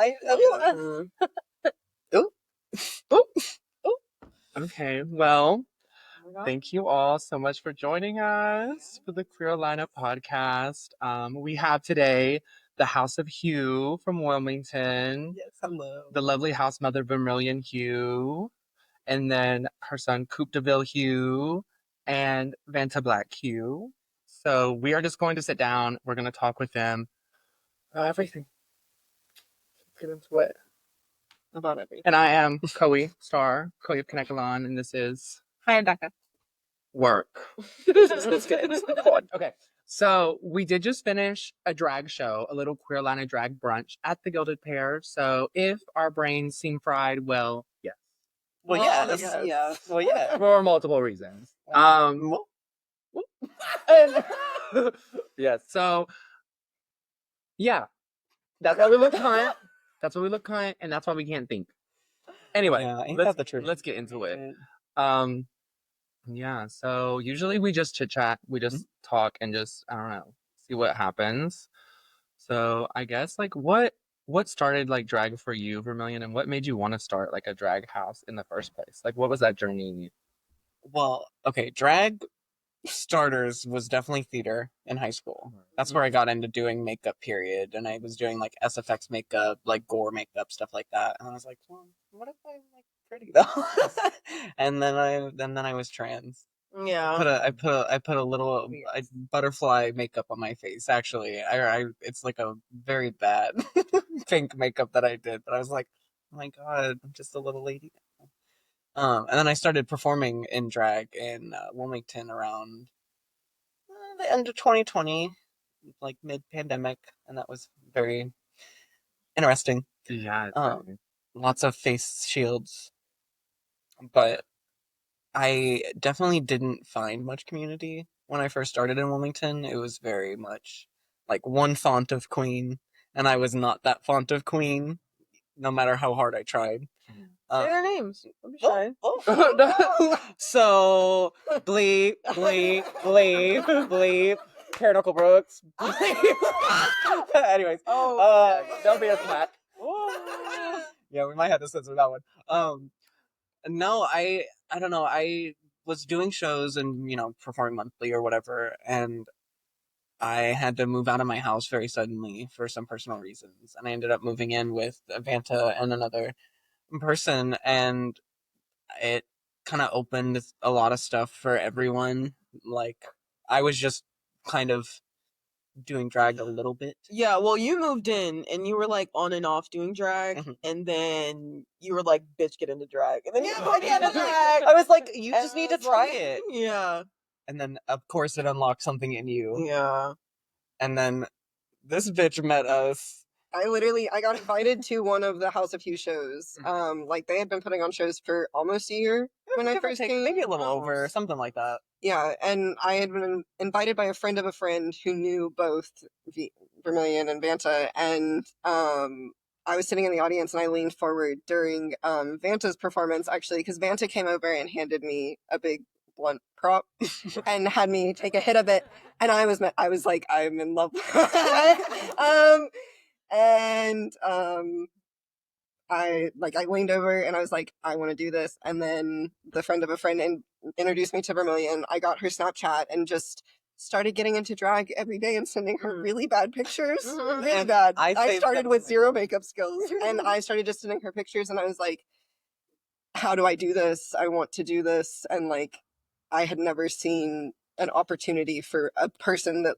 Ooh. Ooh. Ooh. Okay, well, thank you all so much for joining us for the Queer Lineup podcast. We have today the House of Heaux from Wilmington. Yes, hello. The lovely house mother Vermillion Heaux, and then her son Coup de Ville Heaux, and Vanta Black Heaux. So we are just going to sit down. We're going to talk with them about everything. Get into it. About everything. And I am Koee Starr, Koee of Connectalon, and this is Hi, Becca. Work. Let's get into the pod. Okay. So we did just finish a drag show, a little Queer Line of Drag brunch at the Gilded Pear. So if our brains seem fried, well, yes. Well, yes. Yeah. Well, yeah. For multiple reasons. Yes. So, yeah. That's why we look cunt. That's why we look cunt, and that's why we can't think. Anyway, ain't that the truth? Let's get into it. Yeah, so usually we just chit chat, we just talk and just, I don't know, see what happens. So I guess like what started like drag for you, Vermillion, and what made you want to start like a drag house in the first place? Like what was that journey? Well, okay, drag starters was definitely theater in high school. That's where I got into doing makeup, period. And I was doing like SFX makeup, like gore makeup, stuff like that. And I was like, well, what if I'm like pretty though? and then I was trans. Yeah. I put a little butterfly makeup on my face. Actually, I it's like a very bad pink makeup that I did. But I was like, oh my god, I'm just a little lady now. And then I started performing in drag in Wilmington around the end of 2020, like mid-pandemic, and that was very interesting. Yeah. Lots of face shields, but I definitely didn't find much community when I first started in Wilmington. It was very much like one font of queen, and I was not that font of queen, no matter how hard I tried. Say their names. Don't be shy. So, bleep, bleep, bleep, bleep. Karen Uncle Brooks. Anyways. Don't be a flat. Yeah, we might have to censor that one. No, I don't know. I was doing shows and, performing monthly or whatever, and I had to move out of my house very suddenly for some personal reasons. And I ended up moving in with Vanta and another person, and it kind of opened a lot of stuff for everyone. Like, I was just kind of doing drag a little bit. Yeah, well, you moved in and you were like on and off doing drag, and then you were like, "Bitch, get into drag," and then you got into drag. I was like, "You just need to try it." Yeah. And then, of course, it unlocked something in you. Yeah. And then this bitch met us. I got invited to one of the House of Heaux shows. Like they had been putting on shows for almost a year when I first came. Maybe a little over, something like that. Yeah, and I had been invited by a friend of a friend who knew both Vermillion and Vanta, and I was sitting in the audience and I leaned forward during Vanta's performance, actually, because Vanta came over and handed me a big blunt prop and had me take a hit of it, and I was like, I'm in love. I leaned over and I was like, I want to do this. And then the friend of a friend introduced me to Vermillion. I got her Snapchat and just started getting into drag every day and sending her really bad pictures. Really bad. I started with zero makeup skills and I started just sending her pictures and I was like, how do I do this? I want to do this. And like, I had never seen an opportunity for a person that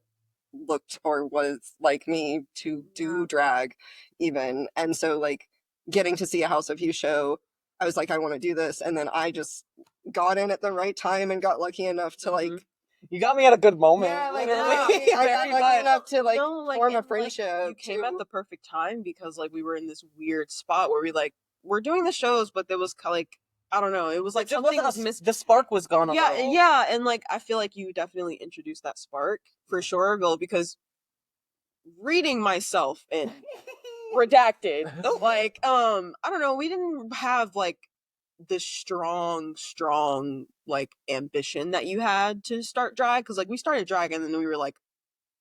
looked or was like me to do drag even. And so like getting to see a House of Heaux show, I was like, I want to do this. And then I just got in at the right time and got lucky enough to like, you got me at a good moment. Yeah, like I got lucky enough to like form a friendship. You came at the perfect time because like we were in this weird spot where we're doing the shows, but there was like, I don't know, it was like something was missing. The spark was gone. Yeah, and like I feel like you definitely introduced that spark for sure, Bill, because reading myself in redacted, like I don't know, we didn't have like this strong like ambition that you had to start drag, because like we started drag and then we were like,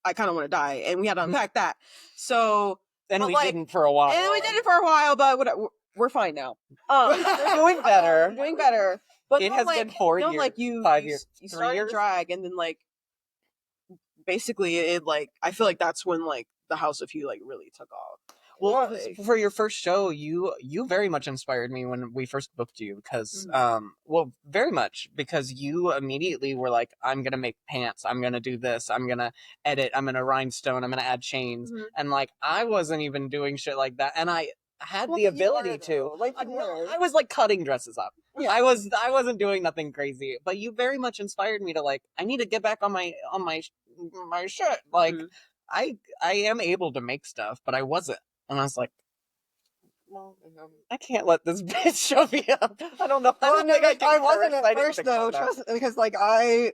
I kind of want to die, and we had to unpack that. So And But, we like, didn't for a while. And we did it for a while, but whatever. We're fine now. We're doing better. Doing better. But It no, has like, been 4 no, years, like you, 5 you, years, you 3 started years. drag, and then like basically it like I feel like that's when like the House of Heaux like really took off. Well, 'cause for your first show, you very much inspired me when we first booked you because, well, very much because you immediately were like, I'm gonna make pants, I'm gonna do this, I'm gonna edit, I'm gonna rhinestone, I'm gonna add chains, and like I wasn't even doing shit like that, and I had the ability to. Like, No, I was like cutting dresses up. Yeah. I wasn't doing nothing crazy, but you very much inspired me to like, I need to get back on my shit. Like, I am able to make stuff, but I wasn't. And I was like, well, I can't let this bitch show me up. I don't know. I don't think I can. I wasn't curse. I at didn't first think though, about that. trust because like I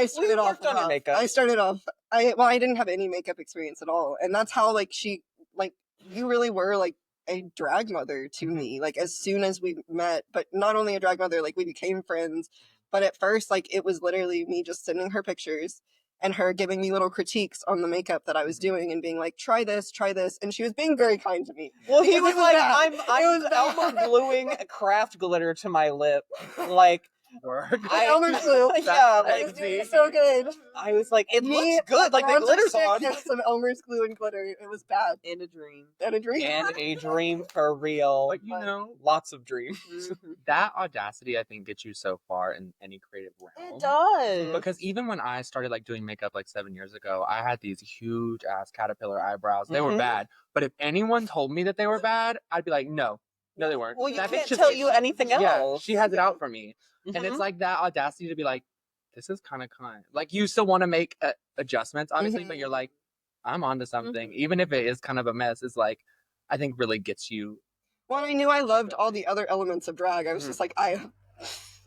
started off worked on your rough. makeup. I started off I didn't have any makeup experience at all. And that's how like you really were like a drag mother to me. Like as soon as we met, but not only a drag mother, like we became friends. But at first, like it was literally me just sending her pictures and her giving me little critiques on the makeup that I was doing and being like, try this, and she was being very kind to me. Well, he Because was it was like, bad. I'm It was bad. Elmer gluing craft glitter to my lip, like. Elmer's glue. Yeah, It like was so good. I was like, it Me, looks good, like the bronzer glitter's stick on. and some Elmer's glue and glitter. It was bad. in a dream. And a dream. And a dream for real. But you know, Lots of dreams. that audacity I think gets you so far in any creative realm. It does. Because even when I started like doing makeup like 7 years ago, I had these huge ass caterpillar eyebrows. They were bad. But if anyone told me that they were bad, I'd be like, no, they weren't. Well, you That can't bitch just tell itchy. you anything else. Yeah, she has it out for me. And it's like that audacity to be like, this is kind of kind. Like you still want to make adjustments, obviously, but you're like, I'm onto something. Even if it is kind of a mess, it's like, I think really gets you. Well, I knew I loved all the other elements of drag. I was just like, I have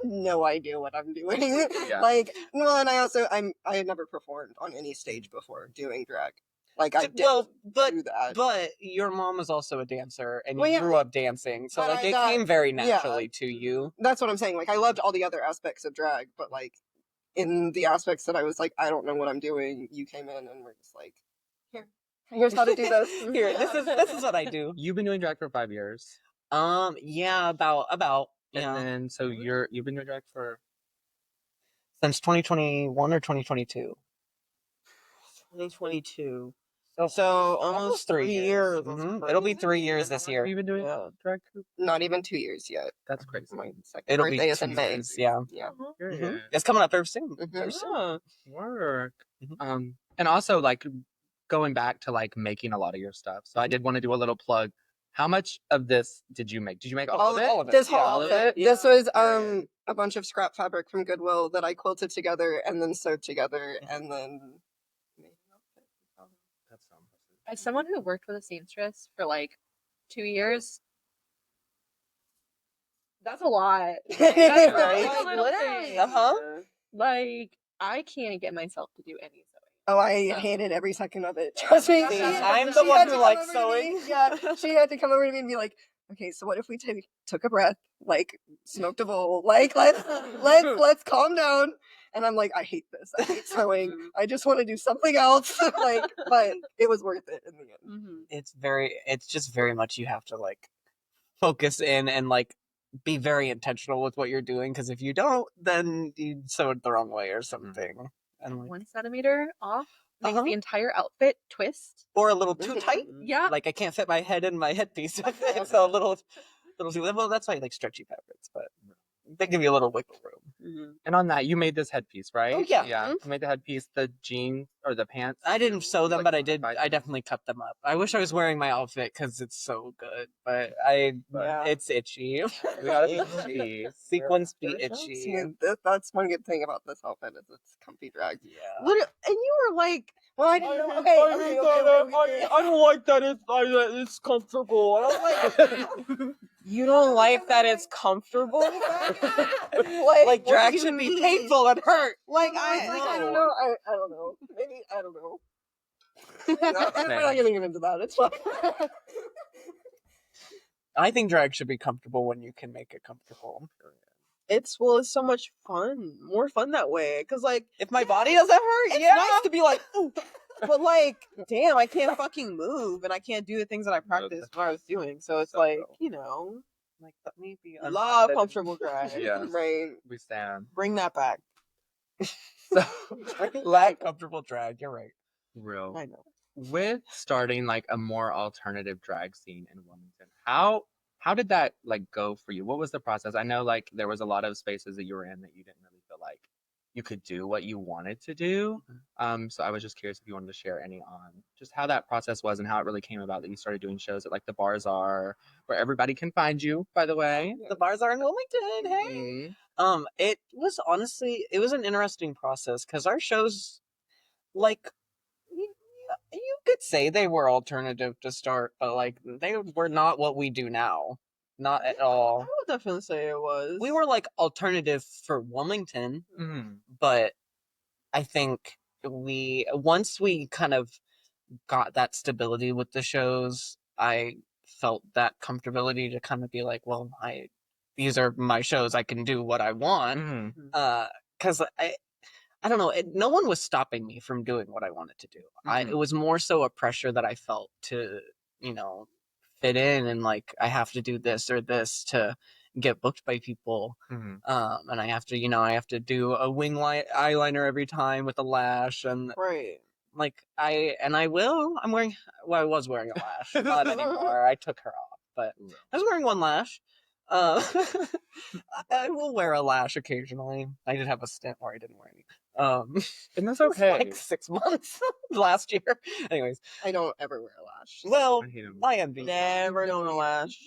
no idea what I'm doing. Yeah. Like, well, and I had never performed on any stage before doing drag. Like I did Well, do that. but your mom was also a dancer, and Well, you yeah. grew up dancing, so But like I it got- came very yeah. naturally to you. That's what I'm saying. Like I loved all the other aspects of drag, but like in the aspects that I was like, I don't know what I'm doing, you came in and were just like, here's how to do this. Here, this is what I do. You've been doing drag for 5 years. Yeah, about And yeah. then, so you've been doing drag for. Since 2021 or 2022. 2022. So almost 3 years. It'll be 3 years this Have year. you been doing drag? Not even 2 years yet. That's crazy. My second It'll birthday be is in May. 2 years, yeah. Yeah. Period. It's coming up very soon. Mhm. Very soon. Yeah. Work. Mhm. And also like going back to like making a lot of your stuff. So I did want to do a little plug. How much of this did you make? Did you make all of it? All of it. This Yeah, whole all of outfit. it. This was Yeah. a bunch of scrap fabric from Goodwill that I quilted together and then sewed together and then made an outfit. That's so impressive. As someone who worked with a seamstress for like 2 years, that's a lot. That's Right? a little thing. Like, I can't get myself to do any sewing. Oh, I hated every second of it. Trust me. See, I'm the She one had who to likes come over to sewing. me. Yeah, she had to come over to me and be like, "Okay, so what if we took a breath, like smoked a bowl, like let's calm down." And I'm like, I hate this. I hate sewing. I just want to do something else. Like, but it was worth it in the end. It's just very much you have to like focus in and like be very intentional with what you're doing, because if you don't, then you sew it the wrong way or something. And like, 1 centimeter off makes Uh-huh. the entire outfit twist. or a little too tight. Yeah. Like I can't fit my head in my headpiece with it, so a little too. Well, that's why I like stretchy fabrics, but they give you a little wiggle room. And on that, you made this headpiece, right? Oh, yeah. Yeah. You made the headpiece, the jeans or the pants. I didn't sew them, Like, but I did. I definitely cut them up. I wish I was wearing my outfit because it's so good, but it's itchy. We gotta be itchy. Sequins be See, itchy. that's one good thing about this outfit is it's comfy drag. Yeah. And you were like, Well, I didn't know. Okay. I don't like that it's comfortable. I don't like. You don't like that it's comfortable? like drag should be painful and hurt. Like I don't know. I don't know. Maybe I don't know. We're not getting into that. It's fine. I think drag should be comfortable when you can make it comfortable. it's so much fun, more fun that way. Cause like If my body doesn't hurt, it's yeah. nice to be like, ooh, But like, damn, I can't fucking move and I can't do the things that I practiced when I was doing. So it's So like, real. you know, Like, let me be love unbothered. comfortable drag. Yes. Right. We stand. Bring that back. So Lack comfortable drag. You're right. real. I know. With starting like a more alternative drag scene in Wilmington, how did that like go for you? What was the process? I know like there was a lot of spaces that you were in that you didn't really feel like you could do what you wanted to do. So I was just curious if you wanted to share any on just how that process was and how it really came about that you started doing shows at like the bars are where everybody can find you, by the way. The bars are in Wilmington. Hey. It was honestly, it was an interesting process because our shows, like, you could say they were alternative to start, but like they were not what we do now. Not at I all. would definitely say it was. We were like alternative for Wilmington, Mhm. but I think once we kind of got that stability with the shows, I felt that comfortability to kind of be like, well, these are my shows. I can do what I want. Mhm. Because I don't know. No one was stopping me from doing what I wanted to do. Mhm. It was more so a pressure that I felt to, you know, fit in and like I have to do this or this to get booked by people. Mhm. And I have to, I have to do a wing light eyeliner every time with a lash and right. like I will. I was wearing a lash, not anymore. I took her off, but I was wearing one lash. Uh, I will wear a lash occasionally. I did have a stint where I didn't wear any. And that's it was okay. like 6 months last year. Anyways, I don't ever wear a lash. well, I hate 'em. I envy. Never known a lash.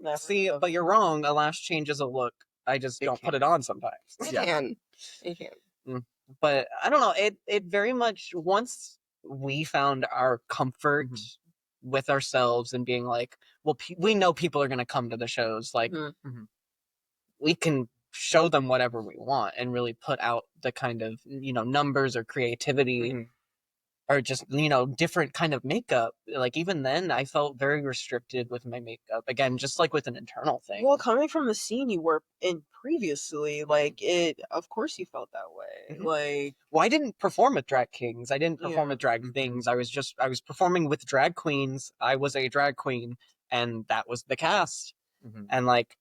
Never See, known. but you're wrong. A lash changes a look. I just It don't put can. it on sometimes. It Yeah. can. It can. But I don't know. It very much once we found our comfort with ourselves and being like, well, we know people are gonna come to the shows. Like Mhm. we can show them whatever we want and really put out the kind of numbers or creativity. Mhm. Or just different kind of makeup. Like even then I felt very restricted with my makeup, again just like with an internal thing. Well, coming from the scene you were in previously, like of course you felt that way. Mhm. Like, Well, I didn't perform with drag kings, I didn't perform Yeah. with drag things. I was performing with drag queens. I was a drag queen and that was the cast. Mhm. And like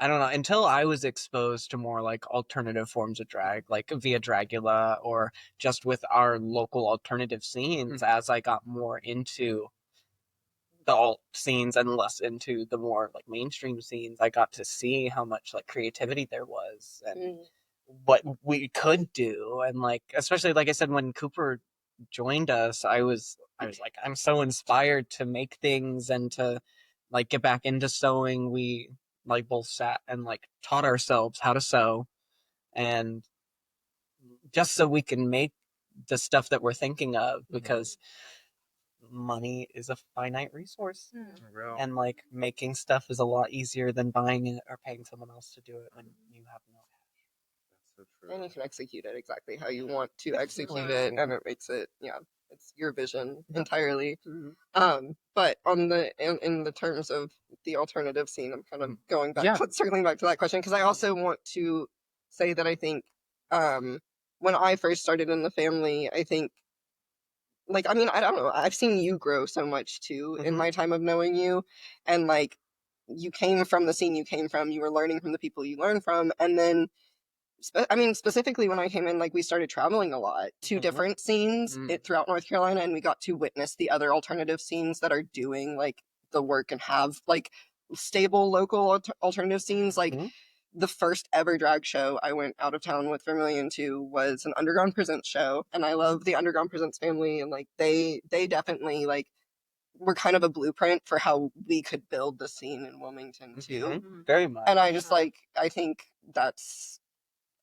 I don't know, until I was exposed to more like alternative forms of drag, like via Dragula or just with our local alternative scenes, as I got more into the alt scenes and less into the more like mainstream scenes, I got to see how much like creativity there was and what we could do. And like, especially like I said, when Cooper joined us, I was like, I'm so inspired to make things and to like get back into sewing. We like both sat and like taught ourselves how to sew, and just so we can make the stuff that we're thinking of, because money is a finite resource. Real. And like making stuff is a lot easier than buying it or paying someone else to do it when you have no cash. That's so true. And you can execute it exactly how you want to execute it, and it makes it, it's your vision entirely. But on in the terms of the alternative scene, I'm kind of going back, circling back to that question, because I also want to say that I think, when I first started in the family, I think, like, I mean, I don't know, I've seen you grow so much too in my time of knowing you, and like, you came from the scene you came from, you were learning from the people you learned from, and then I mean, specifically when I came in, like, we started traveling a lot to different scenes throughout North Carolina, and we got to witness the other alternative scenes that are doing, like, the work and have, like, stable local alternative scenes. Like, the first ever drag show I went out of town with Vermillion to was an Underground Presents show, and I love the Underground Presents family, and, like, they definitely, like, were kind of a blueprint for how we could build the scene in Wilmington, too. Very much. And I just, like, I think that's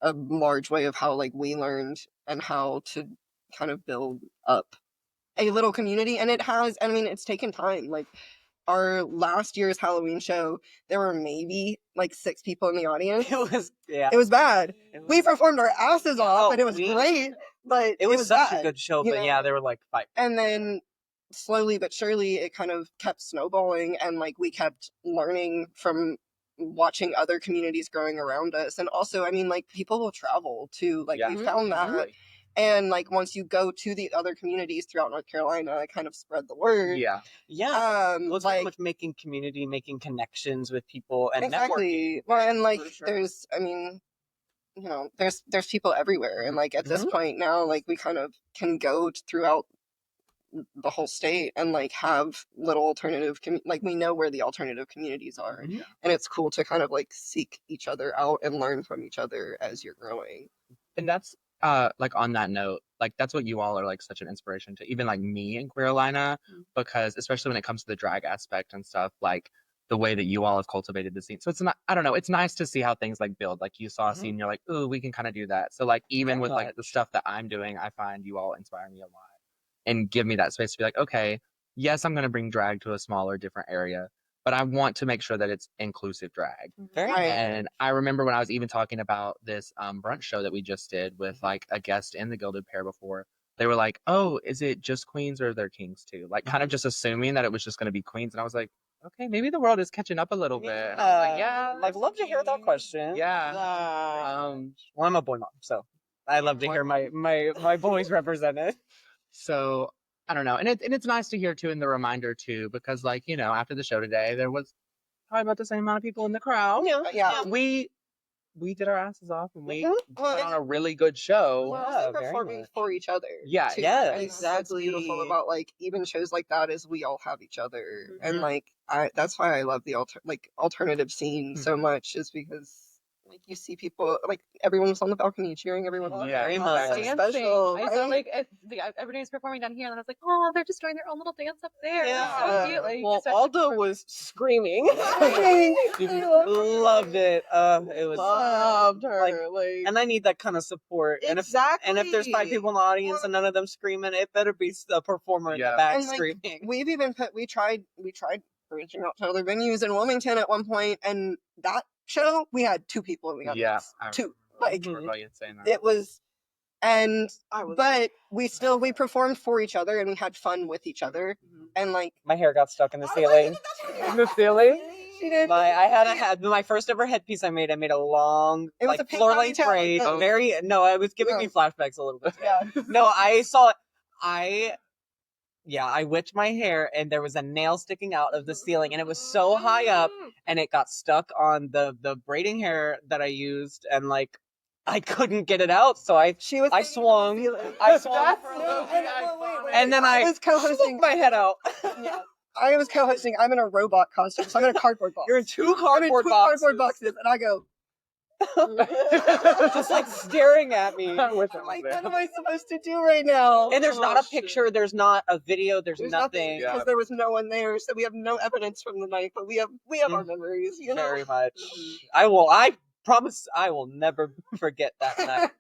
a large way of how, like, we learned and how to kind of build up a little community. And it has, I mean, it's taken time. Like, our last year's Halloween show, there were maybe like 6 people in the audience. It was bad. We performed our asses off, and it was great, but it was such bad, a good show. But yeah, there were like 5. And then slowly but surely it kind of kept snowballing, and like we kept learning from watching other communities growing around us. And also, I mean, like, people will travel too, like, we found that And like once you go to the other communities throughout North Carolina, kind of spread the word. Yeah. Yeah. Well, it's very Like much making community, making connections with people, and exactly. networking. Well, and like For sure. there's, I mean, you know, there's people everywhere, and like at this Mhm. point now, like we kind of can go throughout the whole state and like have little alternative like we know where the alternative communities are, Mhm. and it's cool to kind of like seek each other out and learn from each other as you're growing. And that's like on that note, like that's what you all are like such an inspiration to even like me in Carolina, because especially when it comes to the drag aspect and stuff, like the way that you all have cultivated the scene. So it's not, I don't know, it's nice to see how things like build. Like you saw a scene, you're like, ooh, we can kind of do that. So like even with like the stuff that I'm doing, I find you all inspire me a lot and give me that space to be like, okay, yes, I'm going to bring drag to a smaller, different area, but I want to make sure that it's inclusive drag. Very Right. And I remember when I was even talking about this brunch show that we just did with like a guest in the Gilded Pair before, they were like, oh, is it just queens or are there kings too? Like kind of just assuming that it was just going to be queens. And I was like, okay, maybe the world is catching up a little bit. And I was like, yeah. I'd love to hear that question. Yeah. Well, I'm a boy mom, so I love to hear my boys represented. So I don't know. And it's nice to hear too in the reminder too, because like, you know, after the show today, there was probably about the same amount of people in the crowd. Yeah. We did our asses off and we Mhm. put on a really good show. We're Yeah, also very performing much. for each other. Yeah, too. yeah. And that's what's beautiful Exactly. about like even shows like that is we all have each other, and Mhm. like that's why I love the alternative scene so much, is because like you see people like everyone was on the balcony cheering everyone on. Yeah, Very It's much. so Dancing. special. I saw Right? like everybody's performing down here, and I was like, oh, they're just doing their own little dance up there. Yeah. So cute. Like, Well, especially Alda for- was screaming. Loved it. It was Loved her. like, and I need that kind of support. Exactly. And if there's 5 people in the audience and none of them screaming, it better be a performer in Yeah. the back And like screaming. we've even we tried branching out to other venues in Wilmington at one point, and that show we had 2 people in the Yeah. audience. 2. Like Vermillion saying that. it was, and I was. but we performed for each other and we had fun with each other, and like My hair got stuck in the ceiling. In the ceiling? she did. I had my first ever headpiece I made a long It was like a pink floor length ponytail. braid. Oh. It was giving me flashbacks a little bit. Yeah. No, I saw it. I whipped my hair and there was a nail sticking out of the ceiling and it was so high up and it got stuck on the braiding hair that I used and like I couldn't get it out, so I swung for a little bit, and then I was co-hosting my head out. Yeah. I was co-hosting. I'm in a robot costume, so I'm in a cardboard box. You're in 2 I'm in cardboard 2 boxes. cardboard boxes, and I go, Just like staring at me. I wish I I'm was like, there. what am I supposed to do right now? And there's not a picture, there's not a video, there's nothing. Yeah. because there was no one there, so we have no evidence from the night, but we have our memories, you know. Very much. I promise I will never forget that night.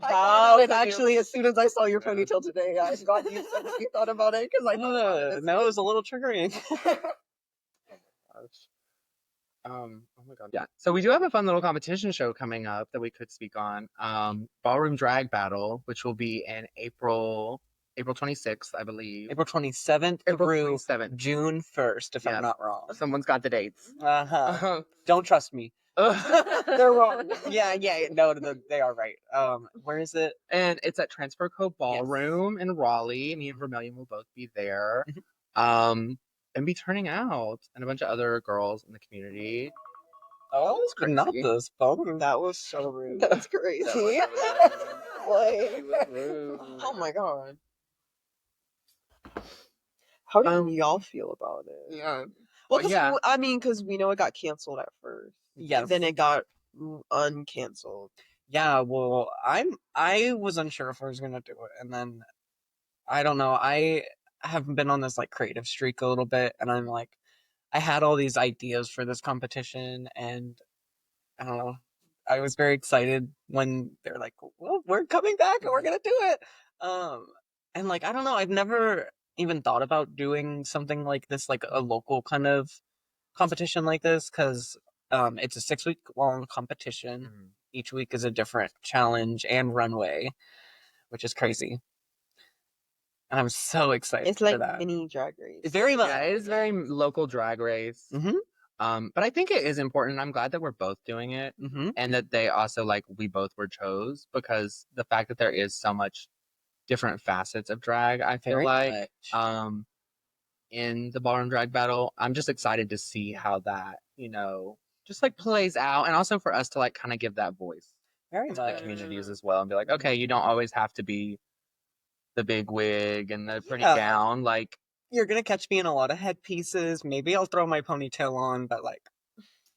I thought about it actually as soon as I saw your ponytail today. I got you said that you thought about it because I thought about it. No, it was a little triggering. Oh my god. Yeah. So we do have a fun little competition show coming up that we could speak on. Ballroom Drag Battle, which will be in April 26th, I believe. April 27th April through 27th. June 1st, if Yes. I'm not wrong. Someone's got the dates. Uh-huh. Don't trust me. They're wrong. Yeah, no, they are right. Where is it? And it's at Transfer Code Ballroom in Raleigh. Me and Vermillion will both be there. And be turning out, and a bunch of other girls in the community. Oh, crazy. not this phone. That was so rude. That's crazy. Oh my god. How do y'all feel about it? Yeah. Well, 'cause yeah. I mean, because we know it got canceled at first. Yes. Then it got uncanceled. Yeah, well, I was unsure if I was gonna do it, and then I don't know. I have been on this like creative streak a little bit, and I'm like, I had all these ideas for this competition, and I don't know. I was very excited when they're like, "Well, we're coming back and we're gonna do it." And like I don't know. I've never even thought about doing something like this, like a local kind of competition like this, because it's a 6-week long competition. Each week is a different challenge and runway, which is crazy. And I'm so excited It's for like that. mini drag race. Very much. Yeah, it is very local drag race. But I think it is important. I'm glad that we're both doing it Mm-hmm. and that they also like we both were chose because the fact that there is so much different facets of drag, I feel Very like, much. in the ballroom drag battle, I'm just excited to see how that, just like plays out and also for us to like kind of give that voice Very to the much. communities as well and be like, okay, you don't always have to be the big wig and the pretty Yeah. gown. Like, You're gonna catch me in a lot of headpieces. Maybe I'll throw my ponytail on, but like,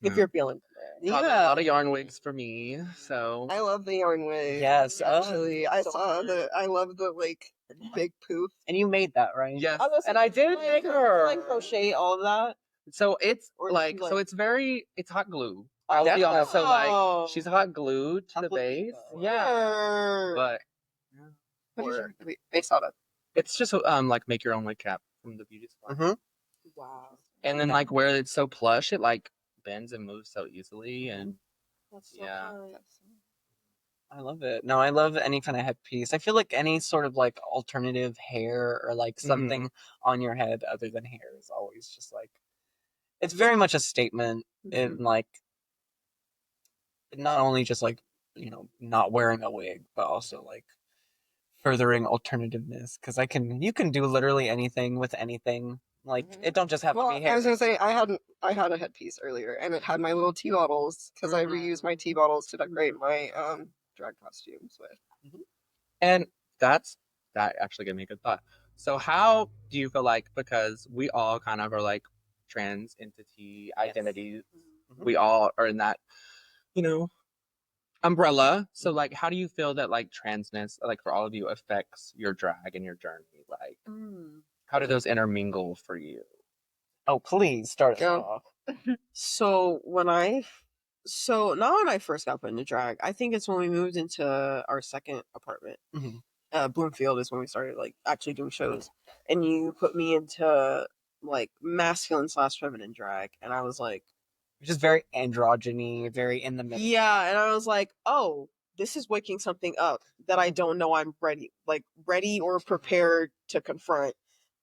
If you're feeling it. probably a lot of yarn wigs for me. So I love the yarn wig. yes. Actually, I so saw good. I love the like big poof. And you made that, right? yes, I was and I did make her. like crochet all of that. So it's Or like, like- so it's hot glue. Oh, I'll be definitely. honest. So like Oh. she's hot glued to Hot the glue base. Diva. Yeah. But What did you wait, base out of? it's just like make your own wig cap from the beauty supply. Mm-hmm. Wow. And then like where it's so plush, it like bends and moves so easily and That's so Yeah. kind. I love it. No, I love any kind of headpiece. I feel like any sort of like alternative hair or like something on your head other than hair is always just like it's very much a statement in like not only just like not wearing a wig, but also like furthering alternativeness because you can do literally anything with anything. Like it don't just have Well, to be hair. I was gonna say I had a headpiece earlier, and it had my little tea bottles because I reuse my tea bottles to decorate my drag costumes with. And that actually gave me a good thought. So how do you feel like, because we all kind of are like trans entity identities, Mhm. we all are in that, umbrella. So like how do you feel that like transness, like for all of you, affects your drag and your journey? Like how do those intermingle for you? Oh, please start us Go. off. So not when I first got put into drag. I think it's when we moved into our second apartment. Mhm. Bloomfield is when we started like actually doing shows, and you put me into like masculine / feminine drag, and I was like, Just very androgyny, very in the middle. yeah, and I was like, oh, this is waking something up that I don't know I'm ready or prepared to confront.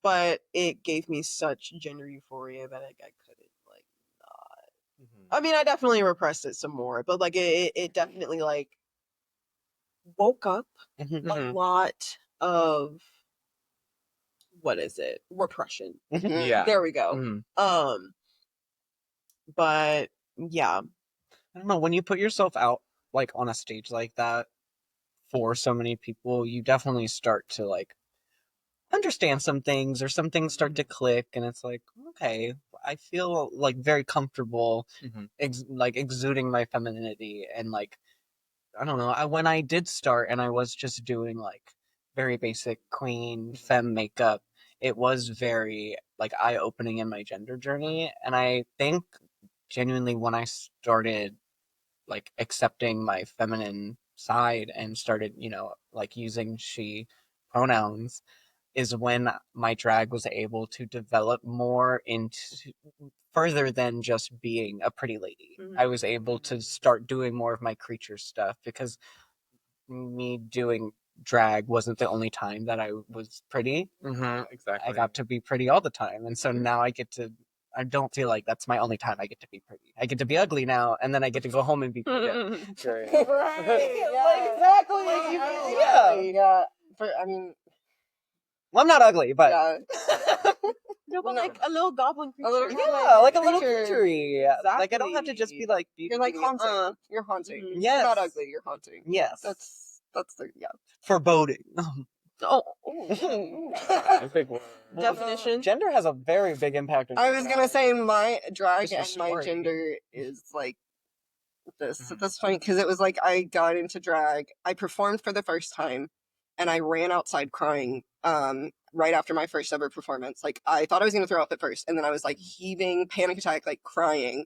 But it gave me such gender euphoria that I couldn't like not. I mean, I definitely repressed it some more, but like it definitely like woke up Mhm. a lot of what is it? Repression. Yeah. There we go. Mhm. But yeah. I don't know, when you put yourself out like on a stage like that for so many people, you definitely start to like understand some things or some things start to click and it's like, okay, I feel like very comfortable Mhm. like exuding my femininity and like I don't know, when I did start and I was just doing like very basic queen femme makeup, it was very like eye-opening in my gender journey and I think genuinely when I started like accepting my feminine side and started, like using she pronouns is when my drag was able to develop more into further than just being a pretty lady. I was able to start doing more of my creature stuff because me doing drag wasn't the only time that I was pretty. Exactly. I got to be pretty all the time. And so now I don't feel like that's my only time I get to be pretty. I get to be ugly now, and then I get to go home and be pretty. Great. Right, exactly. Yeah. But I mean, Well, I'm not ugly, but yeah. No, Well, but like a little goblin creature. A little yeah, like a little creature. creature. Like I don't have to just be like You're like beautifully haunting. You're haunting. Yes. You're not ugly. You're haunting. Yes. That's the foreboding. Oh, Big word. definition. Gender has a very big impact on I was gonna say my drag Just your and my story. gender is like this. That's funny because it was like I got into drag. I performed for the first time, and I ran outside crying. Right after my first ever performance, like I thought I was gonna throw up at first, and then I was like heaving, panic attack, like crying.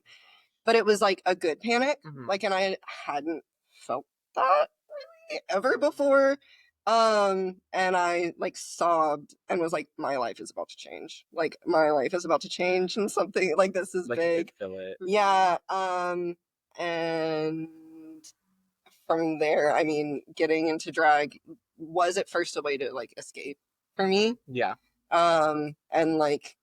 But it was like a good panic, like, and I hadn't felt that really ever before. And I like sobbed and was like, my life is about to change. Like my life is about to change and something like this is Like you big. could feel it. Yeah. And from there, I mean, getting into drag was at first a way to like escape for me. Yeah. And like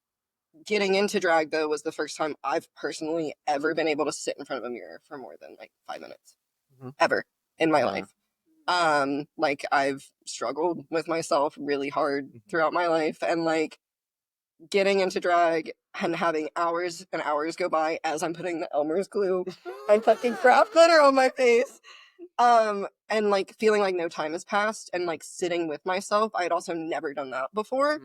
getting into drag though was the first time I've personally ever been able to sit in front of a mirror for more than like 5 minutes, ever in my life. Like I've struggled with myself really hard throughout my life, and like getting into drag and having hours and hours go by as I'm putting the Elmer's glue and fucking craft glitter on my face. And like feeling like no time has passed and like sitting with myself. I had also never done that before.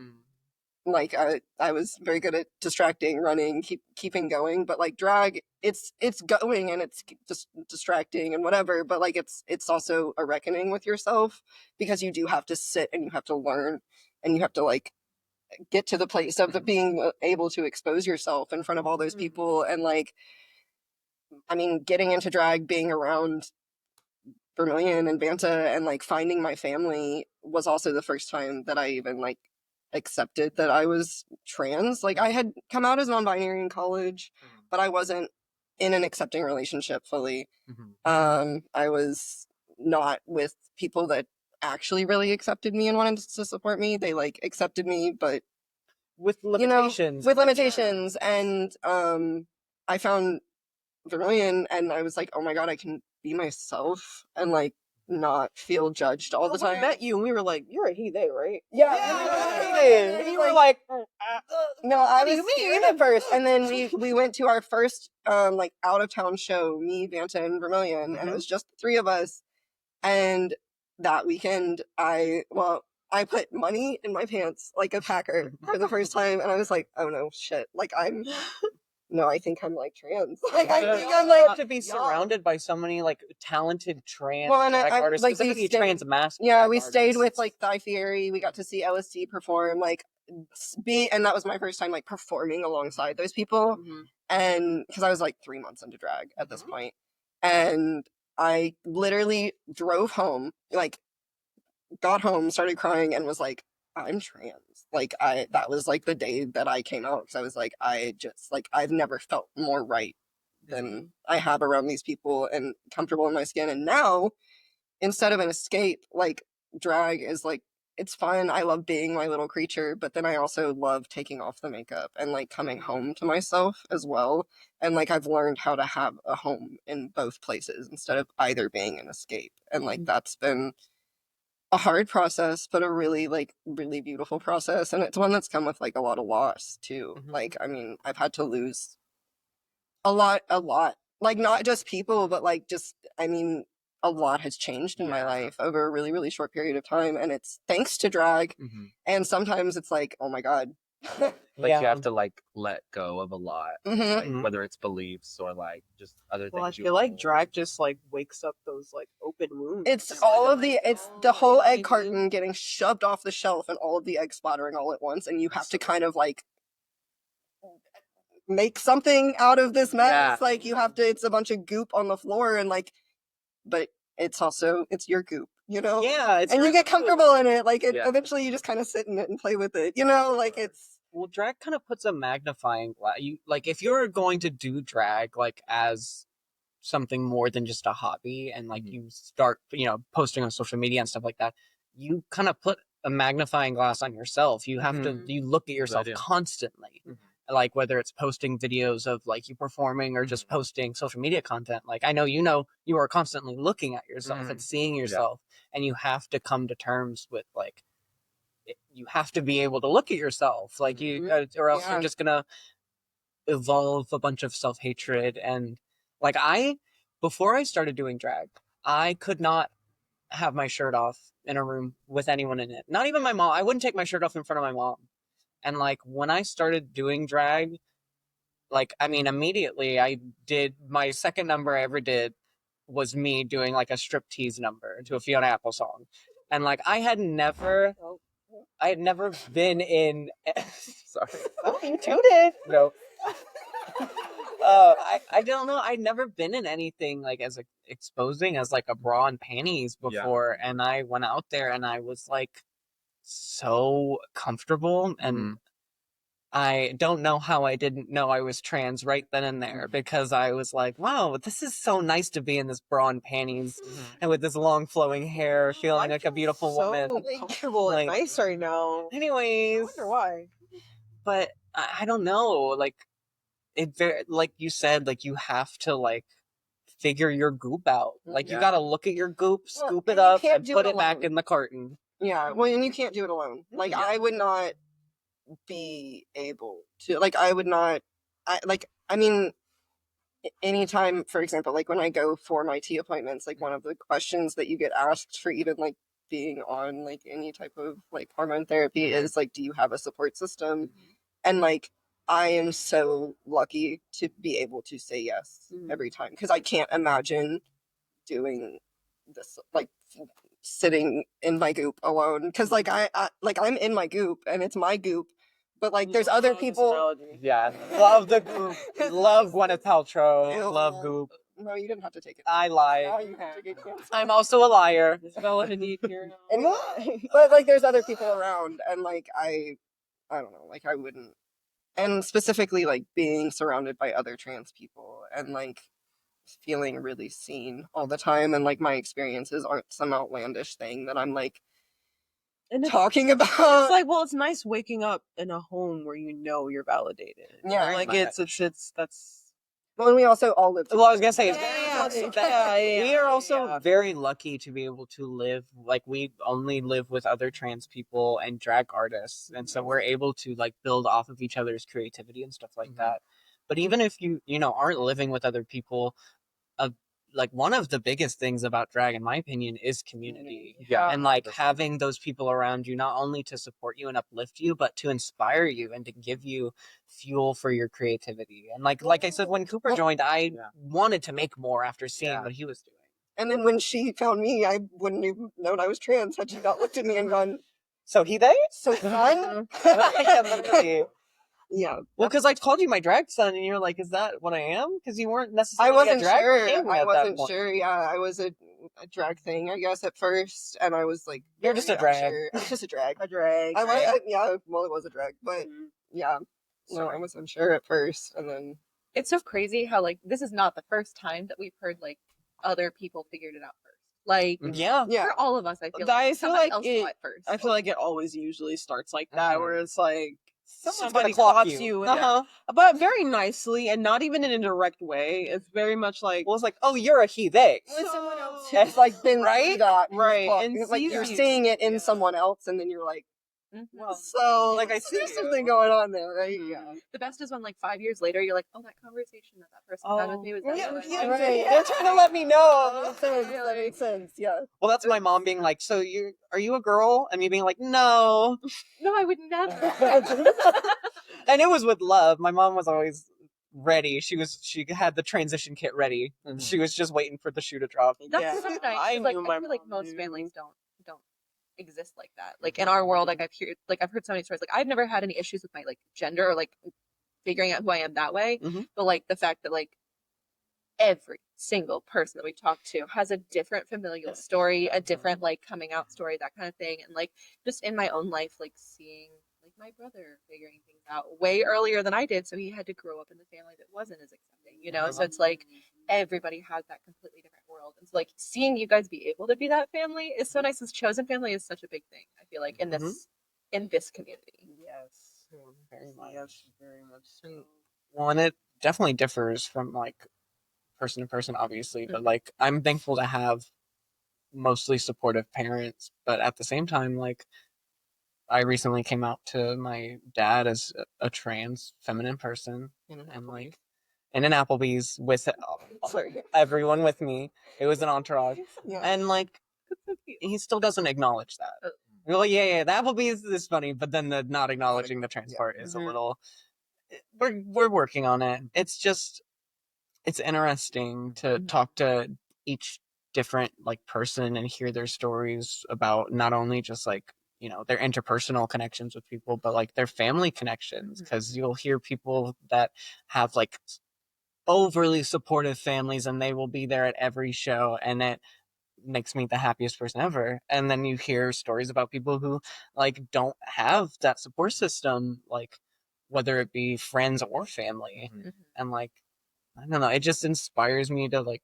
Like I was very good at distracting, running, keeping going, but like drag, it's going and it's just distracting and whatever, but like it's also a reckoning with yourself, because you do have to sit and you have to learn and you have to like get to the place of being able to expose yourself in front of all those people. And like, I mean, getting into drag, being around Vermillion and Vanta and like finding my family was also the first time that I even like accepted that I was trans. Like I had come out as non-binary in college, but I wasn't in an accepting relationship fully. I was not with people that actually really accepted me and wanted to support me. They like accepted me, but with limitations. With limitations. And I found Vermillion and I was like, oh my god, I can be myself and like not feel judged all the time. We met you and we were like, you're a he, they, right? Yeah. And you were like, no, I was scared at first. And then we went to our first like out of town show, me, Vanta, and Vermillion, and it was just the three of us. And that weekend I put money in my pants like a packer for the first time, and I was like, oh no, shit. Like I think I'm like trans. Like I think I'm like to be surrounded by so many like talented trans drag artists, like specifically trans mask. Yeah, we stayed with like Thigh Theory. We got to see LSD perform, like and that was my first time like performing alongside those people. And because I was like 3 months into drag at this point, and I literally drove home, like got home, started crying, and was like, I'm trans. Like that was like the day that I came out, because I was like, I've never felt more right than I have around these people and comfortable in my skin. And now, instead of an escape, like drag is like, it's fun. I love being my little creature, but then I also love taking off the makeup and like coming home to myself as well. And like I've learned how to have a home in both places instead of either being an escape. And like that's been a hard process, but a really beautiful process. And it's one that's come with like a lot of loss too. Like, I mean, I've had to lose a lot. Like not just people, but like just, I mean, a lot has changed in my life over a really, really short period of time. And it's thanks to drag. And sometimes it's like, oh my God. Like you have to like let go of a lot, like, whether it's beliefs or like just other things. Well, I feel like drag just like wakes up those like open wounds. It's it's the whole egg carton getting shoved off the shelf and all of the eggs splattering all at once, and you have to kind of like make something out of this mess. Yeah. Like you have to, it's a bunch of goop on the floor, and like, but it's your goop, you know? Yeah, and you get comfortable in it. Like eventually you just kind of sit in it and play with it, you know? Like it's. Well, drag kind of puts a magnifying glass. You like if you're going to do drag like as something more than just a hobby, and like you start posting on social media and stuff like that, you kind of put a magnifying glass on yourself. You have to you look at yourself constantly, like whether it's posting videos of like you performing or just posting social media content. Like I know you are constantly looking at yourself and seeing yourself, and you have to come to terms with like. You have to be able to look at yourself, like you, or else you're just gonna evolve a bunch of self-hatred. And like before I started doing drag, I could not have my shirt off in a room with anyone in it. Not even my mom. I wouldn't take my shirt off in front of my mom. And like when I started doing drag, like I mean, immediately I did my second number I ever did was me doing like a striptease number to a Fiona Apple song, and like I had never been in. Sorry. Oh, you tooted. No. I don't know. I'd never been in anything like as exposing as like a bra and panties before, and I went out there and I was like so comfortable, and I don't know how I didn't know I was trans right then and there, because I was like, wow, this is so nice to be in this bra and panties and with this long flowing hair, feeling like a beautiful woman. So comfortable and nice right now. Anyways. I wonder why. But I don't know, like like you said, like you have to like figure your goop out. Like you gotta look at your goop, Well, scoop and it you up, can't and do put it it back alone. in the carton. Yeah, well, and you can't do it alone. Like, I would not be able to, like, I would not, I mean, anytime, for example, like when I go for my tea appointments, like one of the questions that you get asked for even like being on like any type of like hormone therapy is like, do you have a support system? And like, I am so lucky to be able to say yes every time because I can't imagine doing this like sitting in my goop alone because like I like I'm in my goop and it's my goop, but like there's other people. Yeah, love the goop. Love Gwyneth Paltrow. Ew. Love goop. No, you didn't have to take it. I Now lie. you have to get canceled. I'm also a liar. And, but like there's other people around and like I don't know, like I wouldn't, and specifically like being surrounded by other trans people and like feeling really seen all the time and like my experiences aren't some outlandish thing that I'm like And talking about. it's like, well, it's nice waking up in a home where you know you're validated. Yeah. Like it's that's. Well, and we also all live Well, I was gonna say, Yeah, we are also yeah. very lucky to be able to live, like, we only live with other trans people and drag artists, and so we're able to, like, build off of each other's creativity and stuff like that. But even if you know, aren't living with other people, like, one of the biggest things about drag, in my opinion, is community. Yeah. And, like, having those people around you, not only to support you and uplift you, but to inspire you and to give you fuel for your creativity. And, like I said, when Cooper joined, I wanted to make more after seeing what he was doing. And then when she found me, I wouldn't have known I was trans had she not looked at me and gone, So he they? so fun. Yeah, literally. Yeah. Well, because I called you my drag son, and you're like, "Is that what I am?" Because you weren't I necessarily wasn't a drag sure. king I at that wasn't point. sure. Yeah, I was a drag thing, I guess, at first, and I was like, You're just a very drag. unsure. I was just a drag. A drag. I was, yeah. Well, it was a drag, but yeah. No, Sorry. I was unsure at first, and then It's so crazy how like this is not the first time that we've heard like other people figured it out first. Like Yeah. yeah. for all of us, I feel I like feel somebody like else saw it first. I feel like it always usually starts like that, where it's like Someone's somebody gonna clock clocks you. you, but very nicely and not even in a direct way. It's very much like, Well, it's like, oh, you're a he they. When someone else So- has like been Right? through that, Right, clock- and like sees you're you. seeing it in Yeah. someone else, and then you're like, Well, so Like, I so see there's you. something going on there, right? Yeah. the best is when like 5 years later you're like, oh, that conversation that person had with me was that Right. They're trying to let me know. That makes sense. Yeah. Well, that's my mom being like, so are you a girl? And me being like, no. No, I would never. And it was with love. My mom was always ready. She had the transition kit ready. And she was just waiting for the shoe to drop. That's so nice. 'cause, I like, knew I my feel like mom most knew. families don't exist like that. Like in our world, like I've heard so many stories. Like I've never had any issues with my like gender or like figuring out who I am that way. Mhm. But like the fact that like every single person that we talk to has a different familial story, a different like coming out story, that kind of thing. And like just in my own life, like seeing like my brother figuring things out way earlier than I did. So he had to grow up in the family that wasn't as accepting, you know? So it's like everybody has that completely different world. And so like seeing you guys be able to be that family is so nice. This chosen family is such a big thing, I feel like, in this community. Yes. Very much. Yes, very much. Well, and it definitely differs from like person to person, obviously, but like I'm thankful to have mostly supportive parents, but at the same time, like I recently came out to my dad as a trans feminine person, and like in an Applebee's with everyone with me. It was an entourage, Yeah. and like he still doesn't acknowledge that. Well, yeah, the Applebee's is funny, but then the not acknowledging the trans part is a little. We're working on it. It's just. It's interesting to talk to each different like person and hear their stories about not only just like, you know, their interpersonal connections with people, but like their family connections. Because you'll hear people that have like overly supportive families and they will be there at every show, and it makes me the happiest person ever. And then you hear stories about people who like don't have that support system, like whether it be friends or family. And like I don't know, it just inspires me to like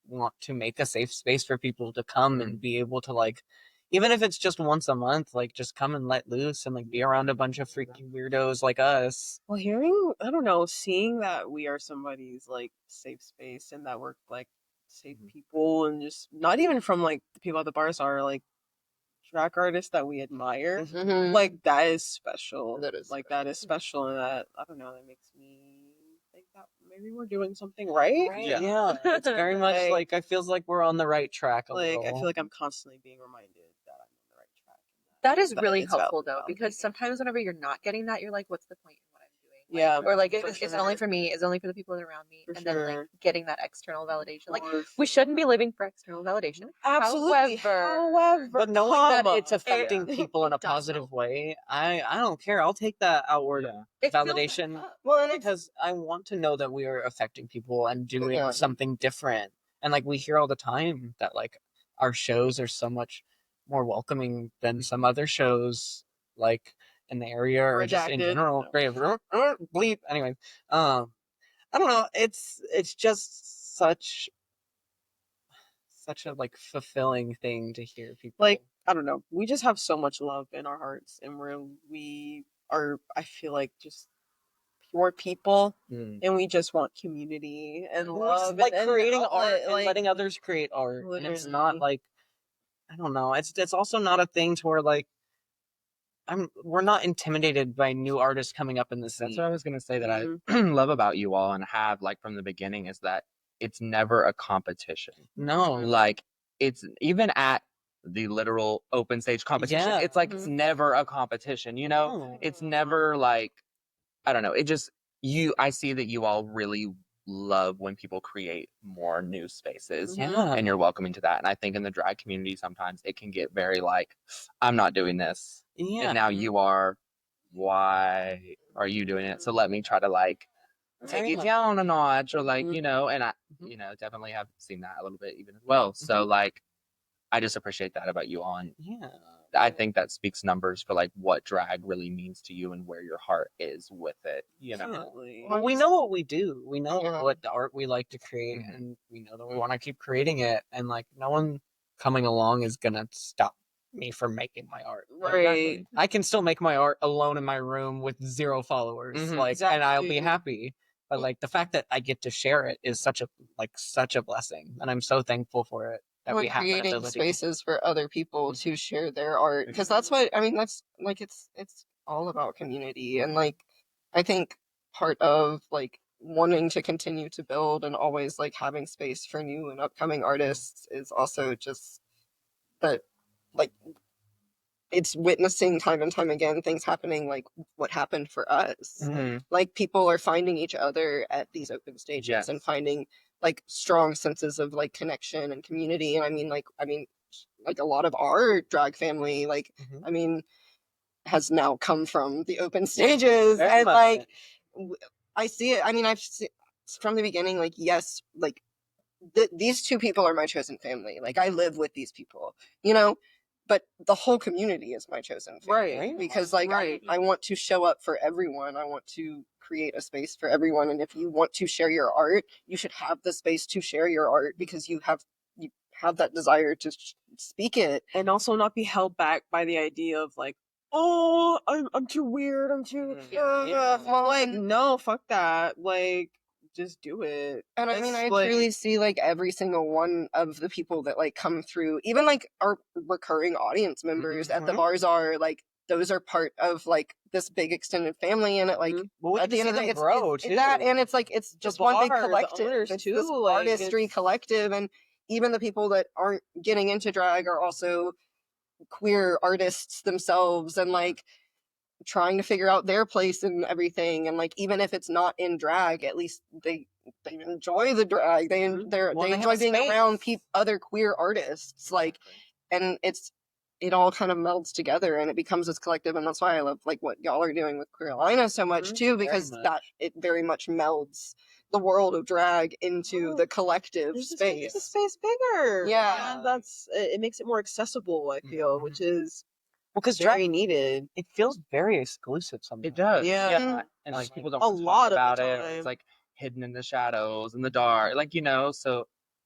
want to make a safe space for people to come and be able to like even if it's just once a month, like just come and let loose and like be around a bunch of freaky weirdos like us. Well, I don't know, seeing that we are somebody's like safe space and that we're like safe people and just not even from like the people at the bars are like drag artists that we admire. Mhm. Like that is special. That is like that is special, and that I don't know. That makes me think that maybe we're doing something right. Yeah. Yeah, it's very much like I feels like we're on the right track. A Like I little. feel like I'm constantly being reminded that I'm on the right track. That is But really it's helpful though, validating. because sometimes whenever you're not getting that, you're like, what's the point in what I'm doing? Yeah, Or like, for is it sure. only for me? Is it only for the people that are around me? For And then like sure. getting that external validation. Like, For we shouldn't be living for external validation. Absolutely. However, But knowing that comma, it's affecting it- people in a it does positive help. way, I don't care. I'll take that outward It fills validation us up. Well, and it's because I want to know that we are affecting people and doing Yeah. something different. And like we hear all the time that like our shows are so much more welcoming than some other shows like in the area or just in Redacted. general. Bleep. Anyway, I don't know. It's just such a like fulfilling thing to hear people like I don't know. We just have so much love in our hearts, and we are. I feel like just pure people, and we just want community and love, like and creating outlet, art and like letting others create art. And it's not literally. like I don't know. It's also not a thing to where like we're not intimidated by new artists coming up in the scene. That's what I was gonna say that I Mhm. love about you all and have like from the beginning is that it's never a competition. No, Like it's even at the literal open stage competition, Yeah. it's like Mhm. never a competition, you know? No. It's never like I don't know. It just I see that you all really love when people create more new spaces Yeah. and you're welcoming to that. And I think in the drag community sometimes it can get very like, I'm not doing this. Yeah. And now you are. Why are you doing it? So let me try to like take it down a notch or like, you know, and I definitely have seen that a little bit even as well. So like I just appreciate that about you all. And Yeah. I think that speaks numbers for like what drag really means to you and where your heart is with it, you know. Definitely. Well, we know what we do. We know Yeah. what the art we like to create, Mhm. and we know that we want to keep creating it. And like, no one coming along is gonna stop me from making my art. Like, Right. I can still make my art alone in my room with 0 followers, Mhm. like, and I'll be Exactly. happy. But like, the fact that I get to share it is such a blessing, and I'm so thankful for it that we're we have that creating ability. spaces for other people to share their art because that's what I mean. That's like it's all about community, and like I think part of like wanting to continue to build and always like having space for new and upcoming artists is also just that like it's witnessing time and time again things happening like what happened for us. Mhm. Like people are finding each other at these open stages Yes. and finding like strong senses of like connection and community. And I mean like a lot of our drag family like Mhm. I mean has now come from the open stages. Very And much. like I see it. I mean I've seen from the beginning like yes like these two people are my chosen family. Like I live with these people, you know, but the whole community is my chosen family. Right. Because like Right. I want to show up for everyone. I want to create a space for everyone. And if you want to share your art, you should have the space to share your art because you have that desire to speak it. And also not be held back by the idea of like, oh, I'm too weird. I'm too like no, fuck that. Like just do it. And I mean, It's I like, truly see like every single one of the people that like come through, even like our recurring audience members at the Mhm. bars are like those are part of like this big extended family, and it like Well, we at can the end see of the them day, grow it's too. that, and it's like it's just one big bar, the collective. owners, It's too, this like, artistry it's- collective, and even the people that aren't getting into drag are also queer artists themselves, and like trying to figure out their place and everything. And like even if it's not in drag, at least they enjoy the drag. They Well, they they have enjoy a being space. around other queer artists. Like, and it all kind of melds together and it becomes this collective. And that's why I love like what y'all are doing with Carolina so much too, because much. that it very much melds the world of drag into the collective Just space. makes the space bigger. Yeah. And that's it makes it more accessible, I feel, which is Because very drag, needed. it feels very exclusive sometimes. It does. Yeah. And like people don't A wanna talk lot of the about it. time. It's like hidden in the shadows, in the dark. Like, you know, so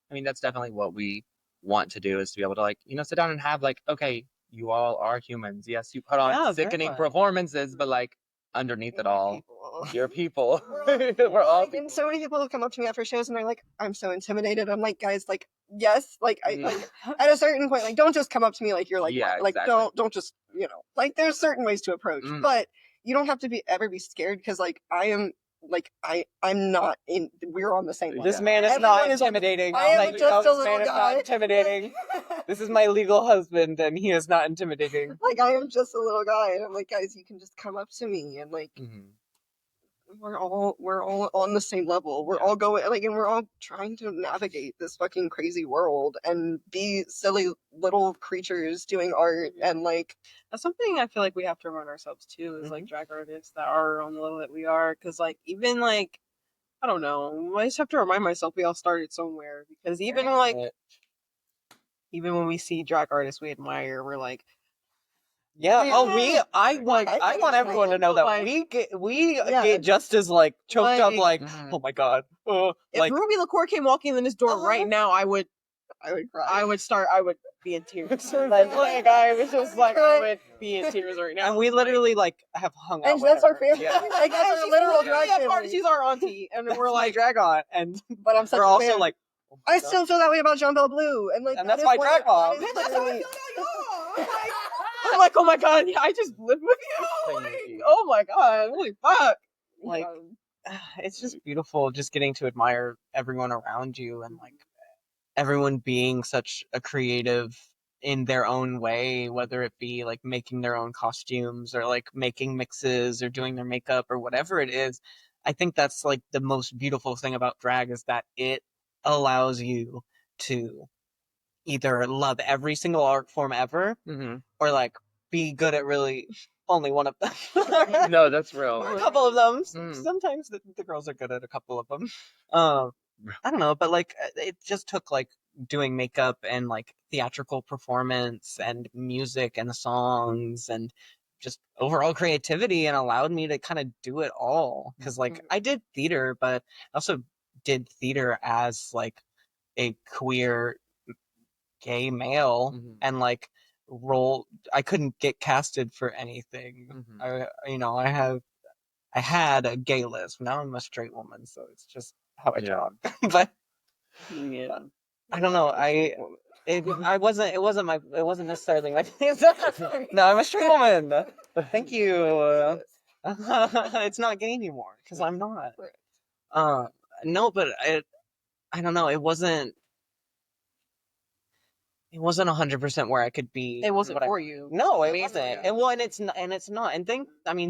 I mean that's definitely what we want to do is to be able to like, you know, sit down and have like, okay, you all are humans. Yes, you put on Yeah, very sickening much. performances, but like underneath it all, People. you're people. We're We're all like, people. and so many people have come up to me after shows and they're like, I'm so intimidated. I'm like, guys, like, yes, like I like at a certain point, like don't just come up to me like you're like Yeah, like exactly. don't just, you know, like there's certain ways to approach, but you don't have to ever be scared because like I'm not in, we're on the same level. This man is Everyone not is- intimidating. I am Like, just a this little man is guy. not intimidating. This is my legal husband, and he is not intimidating. Like I am just a little guy and I'm like, guys, you can just come up to me and like Mhm. we're all on the same level. We're all going like, and we're all trying to navigate this fucking crazy world and be silly little creatures doing art and like. That's something I feel like we have to remind ourselves too, is like drag artists that are on the level that we are, because like even like I don't know, I just have to remind myself we all started somewhere, because even like even when we see drag artists we admire, we're like, Yeah. Yeah. Oh, I want everyone to know that Like, we Yeah. get just as like choked up, like, Mhm. oh my god, if like Ruby LaCour came walking in this door right now, I would I would cry. I would be in tears. Like I was just like I would be in tears right now. and we literally like have hung out. And with that's our her. family. Yeah. Like that's our literal drag family. She's our auntie, and We're we're like like, drag on, and But I'm such we're a also fan. like, oh my I God. still feel that way about John Bell Blue, and like And that that's is my where- drag mom. that is that's how I literally- feel now, I'm like, oh my god, yeah, I just lived with you. Like, oh my god, holy fuck. Like, it's just beautiful just getting to admire everyone around you and like everyone being such a creative in their own way, whether it be like making their own costumes or like making mixes or doing their makeup or whatever it is. I think that's like the most beautiful thing about drag is that it allows you to either love every single art form ever Mhm. or like be good at really only one of them. No, that's real. Or a couple of them. Mm. Sometimes the girls are good at a couple of them. I don't know, but like it just took like doing makeup and like theatrical performance and music and songs and just overall creativity and allowed me to kind of do it all. Because like I did theater, but I also did theater as like a queer gay male Mhm. and like role I couldn't get casted for anything. Mhm. I had a gay list. Now I'm a straight woman, so it's just how I Yeah. talk. But Yeah. I don't know. It wasn't necessarily my No, I'm a straight woman. Thank you. It's not gay anymore because I'm not. No, but I don't know. It wasn't 100% where I could be. It wasn't what I- for you. No, it Basically. wasn't. And well, and it's not. And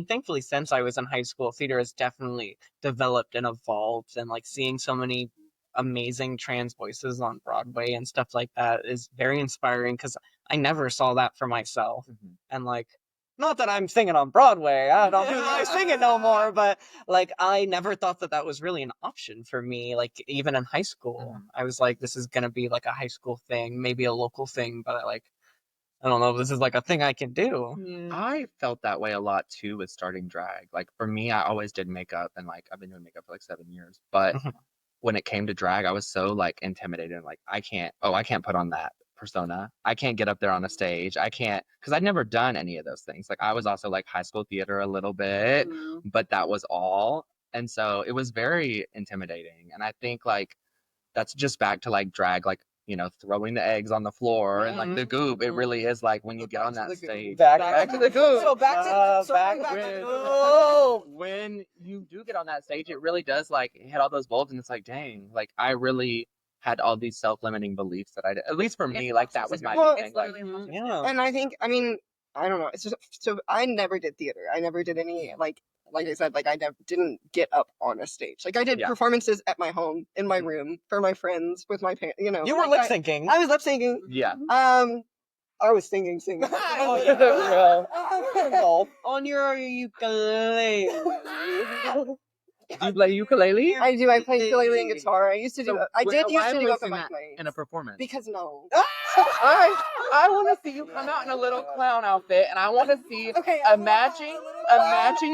thankfully, since I was in high school, theater has definitely developed and evolved. And like seeing so many amazing trans voices on Broadway and stuff like that is very inspiring because I never saw that for myself. Mhm. And like, not that I'm singing on Broadway. I don't feel like singing no more. But like, I never thought that was really an option for me. Like even in high school, I was like, this is gonna be like a high school thing, maybe a local thing, but I don't know if this is like a thing I can do. Yeah. I felt that way a lot too with starting drag. Like for me, I always did makeup and like I've been doing makeup for like 7 years. But when it came to drag, I was so like intimidated and like I can't put on that persona. I can't get up there on a stage. I can't because I'd never done any of those things. Like I was also like high school theater a little bit, but that was all. And so it was very intimidating. And I think like that's just back to like drag, like, you know, throwing the eggs on the floor and like the goop. It really is like when you get on that stage. Back to the goop. So back to back back to to the the goop. When you do get on that stage, it really does like hit all those bulbs and it's like, dang, like I really had all these self-limiting beliefs that I did. At least for me, like that was my Well, thing. It's Like, literally Yeah. And I think, I mean, I don't know. It's just, so I never did theater. I never did any like I said, like I didn't get up on a stage. Like I did Yeah. performances at my home, in my room, for my friends, with my parents. You know, You were like, lip syncing. I was lip syncing. yeah. I was singing. Oh, yeah. on your ukulele. Do you play ukulele? I do. I play ukulele and guitar. I used to do. So, I did used why to do was open in mic that nights. in a performance? Because no. I want to see you come out in a little clown outfit, and I want to see Okay, a matching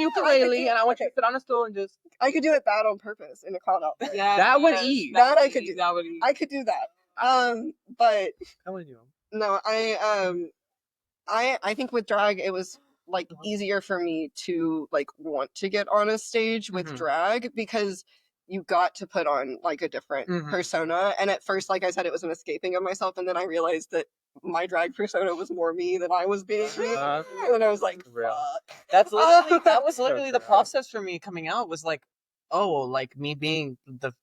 ukulele, and I want you to sit on a stool and just. I could do it bad on purpose in a clown outfit. Yeah, That would ease. That I could do. That would ease. I could do that. But I want to do 'em. no, I think with drag it was like easier for me to like want to get on a stage with drag because you got to put on like a different persona. And at first, like I said, it was an escaping of myself, and then I realized that my drag persona was more me than I was being me. And then I was like, fuck. That was So literally the true. process for me coming out, was like, oh, like me being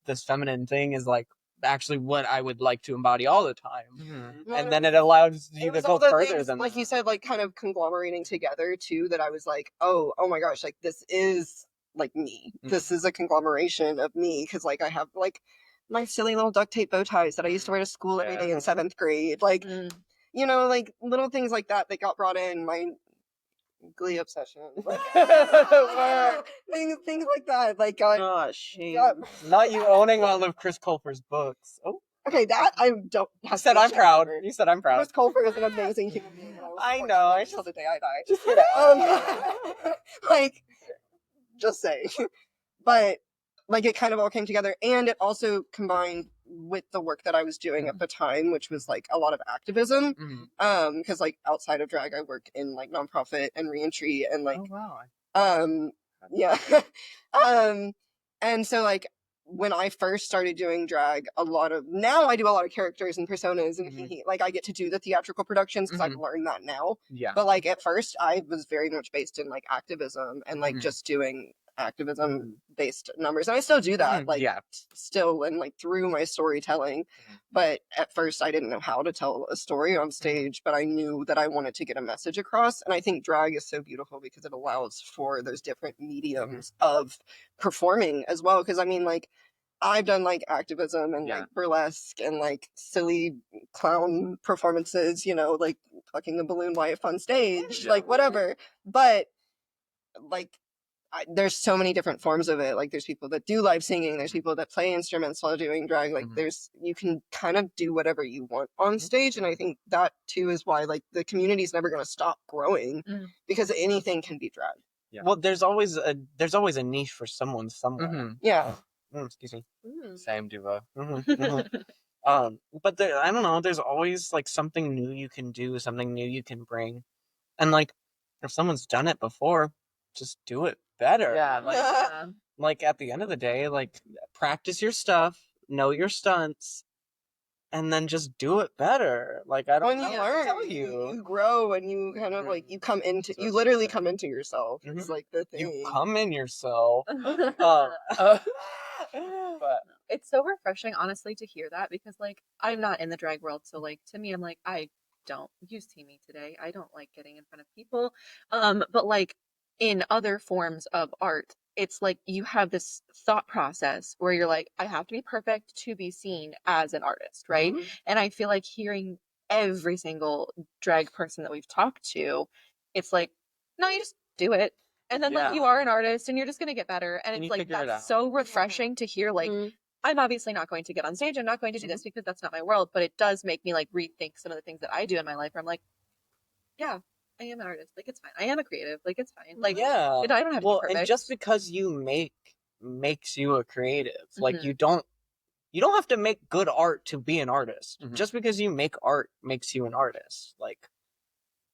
this feminine thing is like actually what I would like to embody all the time. And then it allows you It to was go all the further things, than like that. you said, like kind of conglomerating together too, that I was like, oh my gosh, like this is like me. This is a conglomeration of me, because like I have like my silly little duct tape bow ties that I used to wear to school every day in 7th grade. Like, you know, like little things like that that got brought in. My Glee obsession. things like that. Like Oh, shame. Not you owning all of Chris Colfer's books. Oh, okay, that I don't you have said to I'm shout proud. over. You said I'm proud. Chris Colfer is an amazing human being. I know. I Until the day I die. just get it. Like, just saying. But like it kind of all came together, and it also combined with the work that I was doing at the time, which was like a lot of activism. Because like outside of drag, I work in like nonprofit and reentry and like Oh wow. yeah. And so like when I first started doing drag, now I do a lot of characters and personas and like I get to do the theatrical productions because I've learned that now. Yeah. But like at first I was very much based in like activism and like just doing activism based numbers, and I still do that like still and like through my storytelling. But at first I didn't know how to tell a story on stage, but I knew that I wanted to get a message across. And I think drag is so beautiful because it allows for those different mediums of performing as well, because I mean like I've done like activism and like burlesque and like silly clown performances, you know, like fucking a balloon wife on stage, like whatever. But like there's so many different forms of it. Like there's people that do live singing, there's people that play instruments while doing drag. Like you can kind of do whatever you want on stage, and I think that too is why like the community is never going to stop growing because anything can be drag. Well, there's always a niche for someone somewhere. Yeah. Excuse me. Same duo. But I don't know. There's always like something new you can do, something new you can bring, and like if someone's done it before, just do it better. Yeah. Like at the end of the day, like practice your stuff, know your stunts, and then just do it better. Like I don't When know you what to learn, tell you. you grow, and you kind of like you literally come into yourself. It's like the thing. You come in yourself. But it's so refreshing, honestly, to hear that, because like I'm not in the drag world, so like to me, I'm like, you see me today, I don't like getting in front of people. But like in other forms of art, it's like you have this thought process where you're like, I have to be perfect to be seen as an artist, right? And I feel like hearing every single drag person that we've talked to, it's like, no, you just do it. And then like you are an artist and you're just gonna get better. And it's like that's so refreshing to hear. Like I'm obviously not going to get on stage. I'm not going to do this because that's not my world. But it does make me like rethink some of the things that I do in my life where I'm like, yeah, I am an artist. Like it's fine. I am a creative. Like it's fine. Like I don't have to be perfect. And just because you makes you a creative. Like you don't have to make good art to be an artist. Just because you make art makes you an artist. Like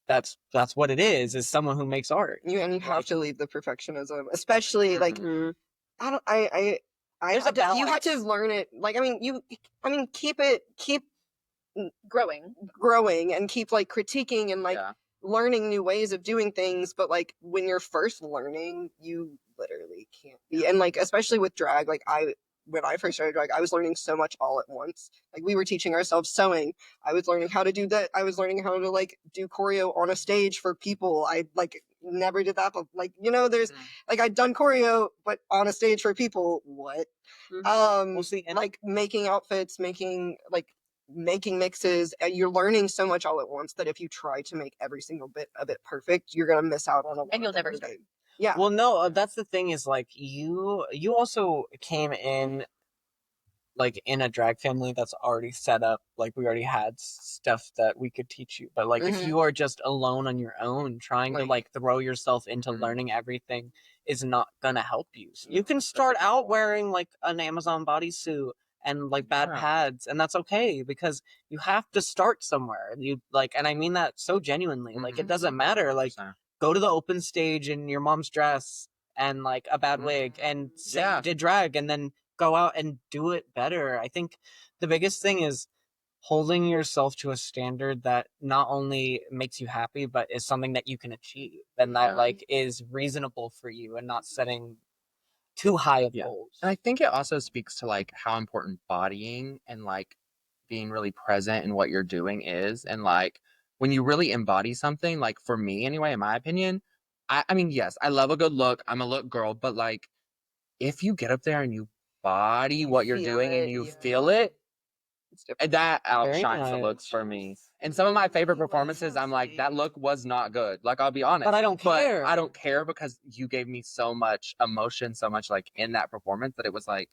that's what it is someone who makes art. You have to leave the perfectionism, especially like I you have to learn it. Like keep growing and keep like critiquing and like learning new ways of doing things. But like when you're first learning, you literally can't be. And like especially with drag, like when I first started drag, I was learning so much all at once. Like we were teaching ourselves sewing. I was learning how to do that. I was learning how to like do choreo on a stage for people. I like never did that, but like, you know, there's like I'd done choreo, but on a stage for people. What? Like making outfits, making mixes. You're learning so much all at once that if you try to make every single bit of it perfect, you're gonna miss out on a lot. And you'll never start. Yeah. Well, no, that's the thing is like you also came in like in a drag family that's already set up. Like we already had stuff that we could teach you. But like if you are just alone on your own trying to like throw yourself into learning everything is not gonna help you. So you can start out wearing like an Amazon bodysuit and like bad Yeah. pads, and that's okay because you have to start somewhere. You like, and I mean that so genuinely. Like, it doesn't matter. Like, 100%. go to the open stage in your mom's dress and like a bad wig and say Yeah. you did drag, and then go out and do it better. I think the biggest thing is holding yourself to a standard that not only makes you happy, but is something that you can achieve and that like is reasonable for you, and not setting too high of Yeah. goals. And I think it also speaks to like how important bodying and like being really present in what you're doing is. And like when you really embody something, like for me anyway, in my opinion, I mean, yes, I love a good look. I'm a look girl, but like if you get up there and you body what you're feel doing and it, you yeah. feel it, It's different. that Very outshines the looks much. for me. And some of my favorite performances, I'm like, that look was not good. Like, I'll be honest. But I don't care. I don't care because you gave me so much emotion, so much like in that performance that it was like,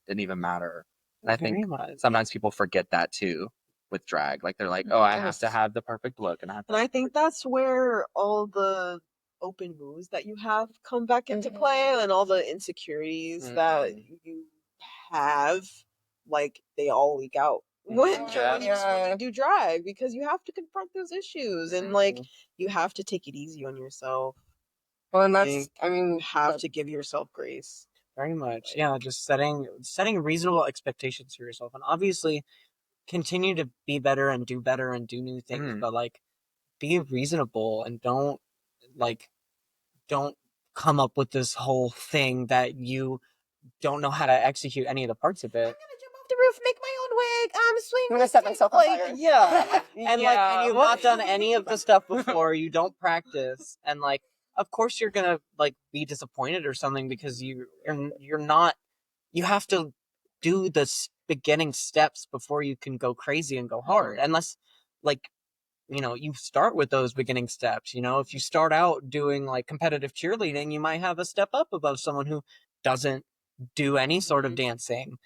didn't even matter. And I Very think much. sometimes people forget that too with drag. Like, they're like, oh, I have to Yes. have the perfect look. And I have to. And I think that's where all the open moves that you have come back into play, and all the insecurities that you have, like, they all leak out when you do drag, because you have to confront those issues, and like you have to take it easy on yourself. Well, and that's, I mean, You have to give yourself grace. Very much. Yeah, just setting reasonable expectations for yourself, and obviously continue to be better and do new things, but like be reasonable and don't come up with this whole thing that you don't know how to execute any of the parts of it. I'm gonna jump off the roof, make my own wig, swing. I'm gonna set myself on fire. Yeah. And like, and you've what? not done any of the stuff before, you don't practice, and like, of course you're gonna like be disappointed or something because you're not, you have to do the beginning steps before you can go crazy and go hard, unless like, you know, you start with those beginning steps. You know, if you start out doing like competitive cheerleading, you might have a step up above someone who doesn't do any sort of dancing.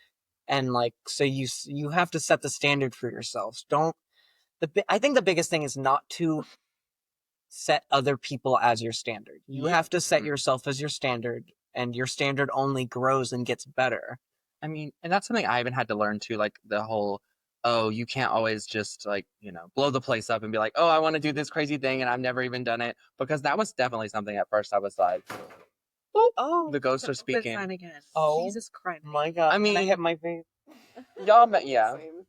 And like, so you have to set the standard for yourselves. I think the biggest thing is not to set other people as your standard. You have to set yourself as your standard, and your standard only grows and gets better. I mean, and that's something I even had to learn too, like the whole, oh, you can't always just like, you know, blow the place up and be like, oh, I want to do this crazy thing and I've never even done it. Because that was definitely something at first I was like, Oh, the ghosts are open speaking. sign again. Oh, Jesus Christ. My God. I mean- I hit my face. Y'all met, yeah. Same.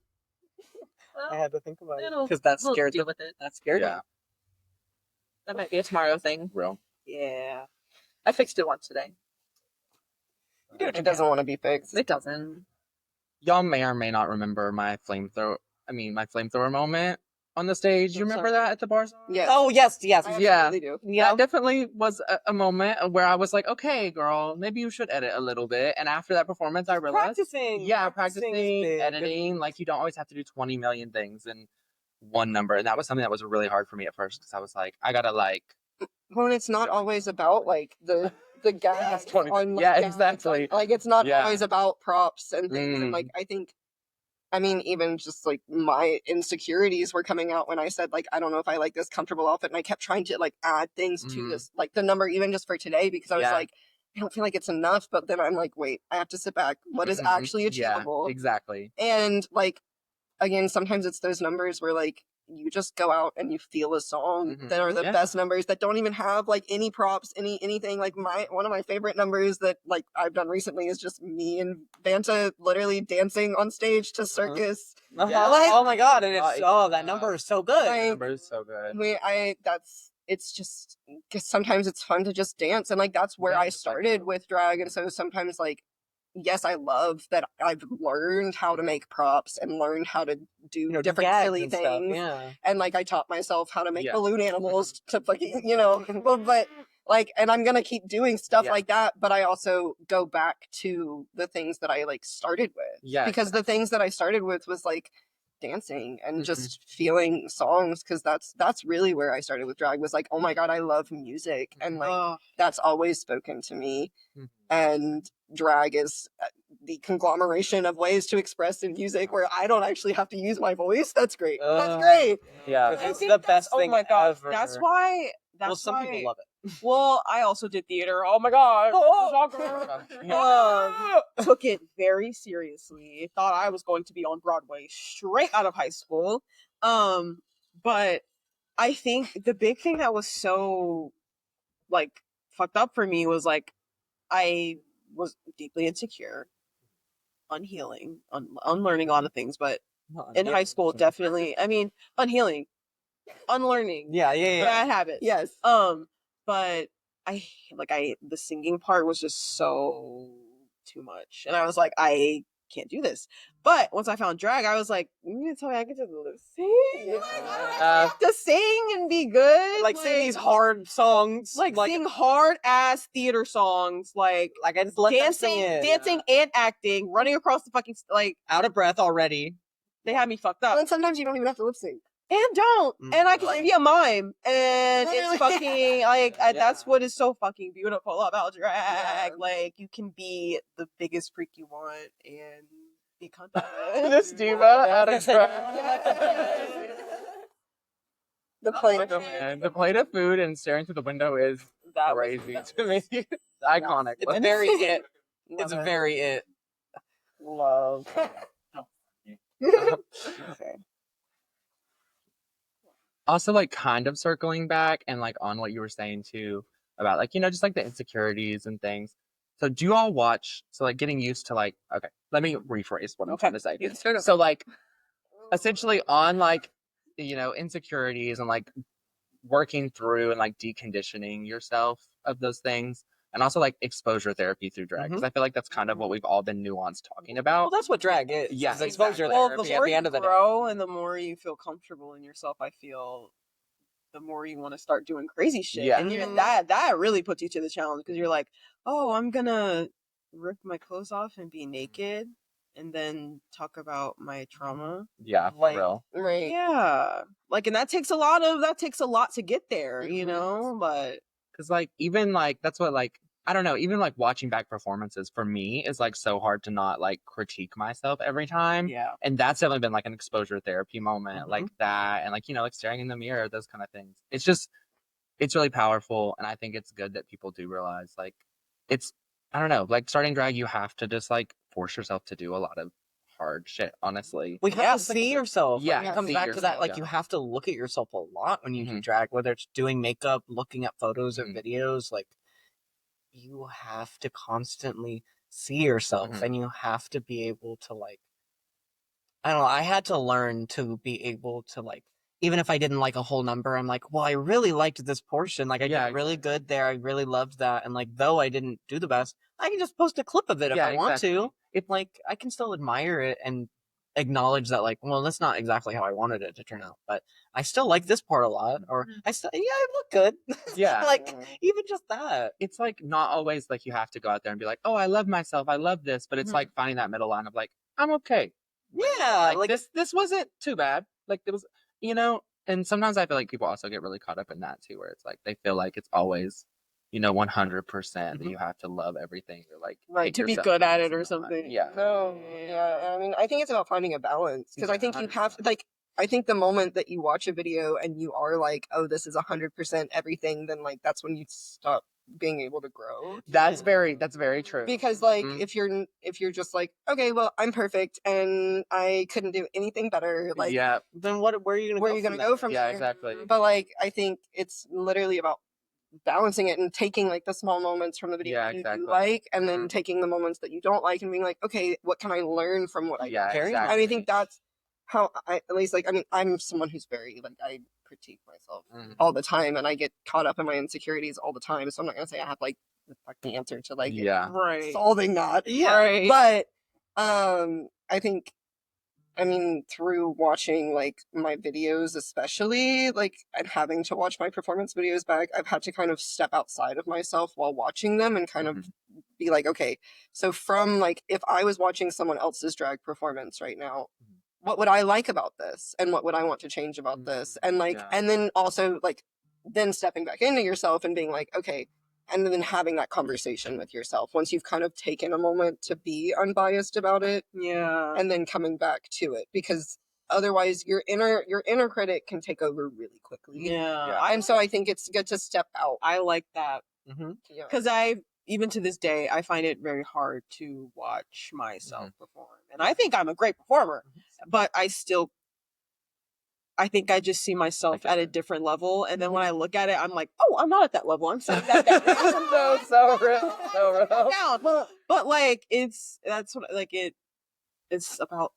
I had to think about it It'll- because that we'll scared deal them. with it. That scared Yeah. me. That might be a tomorrow thing. Real. Yeah. I fixed it once today. It doesn't want to be fixed. It doesn't. Y'all may or may not remember my flamethrower moment on the stage. You remember that at the bar? Yes. Oh, yes. I Yeah. absolutely do. Yeah. That definitely was a moment where I was like, okay, girl, maybe you should edit a little bit. And after that performance, I realized, Practicing. yeah, Practicing is practicing, big. editing, like you don't always have to do 20 million things in one number. And that was something that was really hard for me at first because I was like, I gotta like, Well, it's not always about like the gas on like, yeah, gas. exactly. Like it's not Yeah. always about props and things. And like I think, I mean, even just like my insecurities were coming out when I said like I don't know if I like this comfortable outfit, and I kept trying to like add things to this, like the number even just for today, because I was Yeah. like, I don't feel like it's enough. But then I'm like, wait, I have to sit back. What is actually achievable? Yeah, exactly. And like again, sometimes it's those numbers where like you just go out and you feel a song that are the best numbers that don't even have like any props, anything. Like one of my favorite numbers that like I've done recently is just me and Vanta literally dancing on stage to Circus. Yeah. Like, Oh my God. And it's, that number is so good. Like, Number is so good. it's just, cause sometimes it's fun to just dance. And like, that's where I started with drag. And so sometimes like, yes, I love that I've learned how to make props and learned how to do different gags silly and things. stuff, yeah. And like I taught myself how to make balloon animals to fucking, but like, and I'm gonna keep doing stuff like that, but I also go back to the things that I like started with. Yeah. Because the things that I started with was like dancing and just feeling songs, because that's really where I started with drag, was like, oh my God, I love music, and like that's always spoken to me. And drag is the conglomeration of ways to express in music where I don't actually have to use my voice. That's great. That's great. Yeah. I It's think the best thing oh my God. ever. That's why some people love it. Well, I also did theater. Oh my god. Took it very seriously. Thought I was going to be on Broadway straight out of high school. But I think the big thing that was so like fucked up for me was like I was deeply insecure, unhealing, unlearning a lot of things, but in high school definitely, I mean, unhealing, unlearning Yeah. bad habits. Yes. But the singing part was just so too much. And I was like, I can't do this. But once I found drag, I was like, you mean to tell me I can just lip sing? Like, I don't have to sing and be good. Like sing these hard songs. Like sing hard ass theater songs, like I just let them sing it. dancing and acting, running across the fucking like Out of breath already. they had me fucked up. And sometimes you don't even have to lip sync. And don't. And I can be a mime. And Literally. it's fucking like Yeah. that's what is so fucking beautiful about drag. Yeah. Like you can be the biggest freak you want and be content. This diva out of The plate. The plate of food and staring through the window is That crazy to me. Iconic. It's very it. Love It's it. very it. love. Also, like, kind of circling back and like on what you were saying too about like, you know, just like the insecurities and things. So do you all watch, so like getting used to like, okay, let me rephrase what I'm trying to say. You can start over. So like essentially on like, you know, insecurities and like working through and like deconditioning yourself of those things, and also like exposure therapy through drag, because I feel like that's kind of what we've all been nuanced talking Well, about. that's what drag is. Yeah, It's exposure Well, the therapy at more the end of the you day. grow and the more you feel comfortable in yourself, I feel the more you want to start doing crazy shit. Yeah. And that really puts you to the challenge because you're like, oh, I'm gonna rip my clothes off and be naked and then talk about my trauma. Yeah, for Like- real. Right. Yeah. Like, and that takes a lot to get there, you know? But Because like even like that's what like I don't know, even like watching back performances for me is like so hard to not like critique myself every time. yeah. And that's definitely been like an exposure therapy moment, like that, and like, you know, like staring in the mirror, those kind of things. It's just, it's really powerful, and I think it's good that people do realize like it's, I don't know, like starting drag, you have to just like force yourself to do a lot of hard shit, honestly. We have Yeah, to see yourself. Yeah, Like, it comes see back to that. yourself, Like yeah. you have to look at yourself a lot when you do Mhm. drag, whether it's doing makeup, looking at photos or Mhm. videos. Like you have to constantly see yourself, Mhm. and you have to be able to like. I don't know. I had to learn to be able to like. Even if I didn't like a whole number, I'm like, well, I really liked this portion. Like, I Yeah, did really good there. I really loved that. And like, though I didn't do the best, I can just post a clip of it if Yeah, I want exactly. to. It like I can still admire it and acknowledge that, like, well, that's not exactly how I wanted it to turn out, but I still like this part a lot. Or I still, yeah, I look good. Yeah. Like even just that. It's like not always like you have to go out there and be like, oh, I love myself, I love this, but it's Mhm. like finding that middle line of like, I'm okay. Yeah, Like, this wasn't too bad. Like it was, you know. And sometimes I feel like people also get really caught up in that too, where it's like they feel like it's always, you know, 100% that Mhm. you have to love everything or like Right, hate to be yourself good at when it or it's not. something. Yeah. No, yeah. I mean, I think it's about finding a balance because I think you have like. I think the moment that you watch a video and you are like, "Oh, this is 100% everything," then like that's when you stop being able to grow. That's very true. Because like Mhm. if you're just like, okay, well, I'm perfect and I couldn't do anything better, like yeah, Then where are you gonna where go are you gonna from go there? from yeah, there? exactly. But like I think it's literally about balancing it and taking like the small moments from the video Yeah, that you exactly. do like and then Mhm. taking the moments that you don't like and being like, okay, what can I learn from what I Yeah, Very exactly. I mean, I think that's how I, at least like, I mean, I'm someone who's very like, I critique myself Mhm. all the time and I get caught up in my insecurities all the time. So I'm not gonna say I have like the fucking answer to like Yeah. Right. solving that. Yeah. Right. But I think, I mean, through watching like my videos, especially like and having to watch my performance videos back, I've had to kind of step outside of myself while watching them and kind of be like, okay, so from like if I was watching someone else's drag performance right now, what would I like about this? And what would I want to change about this? And like, Yeah. and then also like, then stepping back into yourself and being like, okay, and then having that conversation with yourself once you've kind of taken a moment to be unbiased about it Yeah. and then coming back to it because otherwise your inner critic can take over really quickly. Yeah. And so I think it's good to step out. I like that. Mm-hmm. Yeah. Because even to this day, I find it very hard to watch myself perform. And I think I'm a great performer, but I think I just see myself at a different level. And then when I look at it, I'm like, oh, I'm not at that level. I'm setting that down. so real. Down. But like, it's about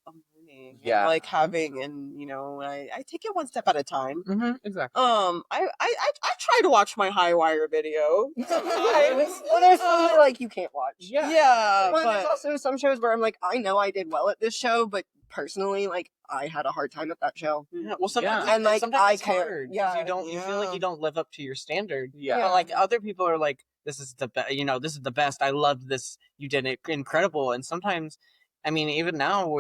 learning. Yeah. And, like having, and I take it one step at a time. Mm-hmm, exactly. I try to watch my high wire video. Well, there's some that, like, you can't watch. Yeah. Well, But there's also some shows where I'm like, I know I did well at this show, but personally, like, I had a hard time at that show. yeah, well, sometimes And, like, sometimes I it's can't. hard, 'cause Yeah. you feel like you don't live up to your standard. Yeah. But, like, other people are like, this is the best. This is the best. I love this. You did it incredible. And sometimes, I mean, even now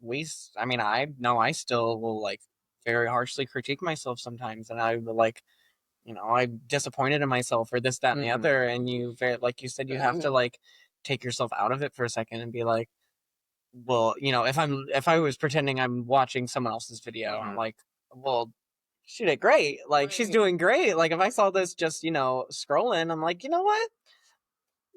I know I still will, like, very harshly critique myself sometimes, and I will, like, I'm disappointed in myself or this, that, and the other. And like you said, you have to, like, take yourself out of it for a second and be like, well, if I was pretending I'm watching someone else's video, I'm like, well, she did great. Like, she's doing great. Like, if I saw this just, scrolling, I'm like, you know what?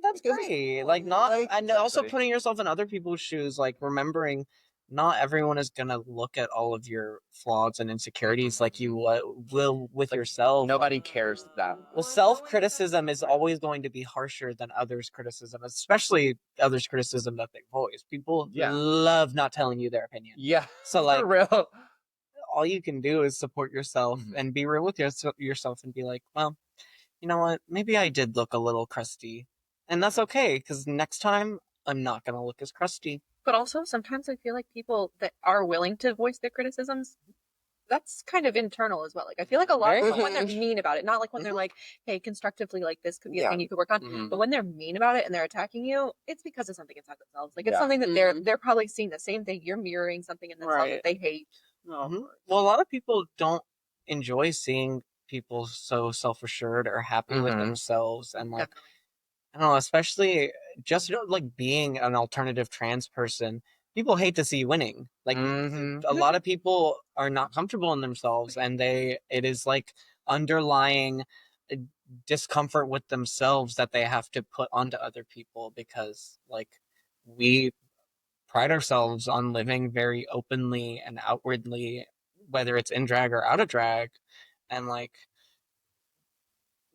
That's great. Like, and also putting yourself in other people's shoes, like, remembering not everyone is gonna look at all of your flaws and insecurities like you will with yourself. Nobody cares that. Well, self-criticism is always going to be harsher than others' criticism, especially others' criticism that they voice. People love not telling you their opinion. Yeah. So, like, For real. all you can do is support yourself and be real with yourself and be like, well, you know what? Maybe I did look a little crusty. And that's okay, because next time I'm not going to look as crusty. But also, sometimes I feel like people that are willing to voice their criticisms, that's kind of internal as well. Like, I feel like a lot of people, when they're mean about it, not like when they're like, hey, constructively, like, this could be a thing you could work on. But when they're mean about it and they're attacking you, it's because of something inside themselves. Like, it's something that they're probably seeing the same thing. You're mirroring something in themselves that they hate. Well, a lot of people don't enjoy seeing people so self-assured or happy with themselves. And, like, I don't know, especially just, like, being an alternative trans person, people hate to see you winning. Like, a lot of people are not comfortable in themselves, and it is, like, underlying discomfort with themselves that they have to put onto other people, because, like, we pride ourselves on living very openly and outwardly, whether it's in drag or out of drag. And, like,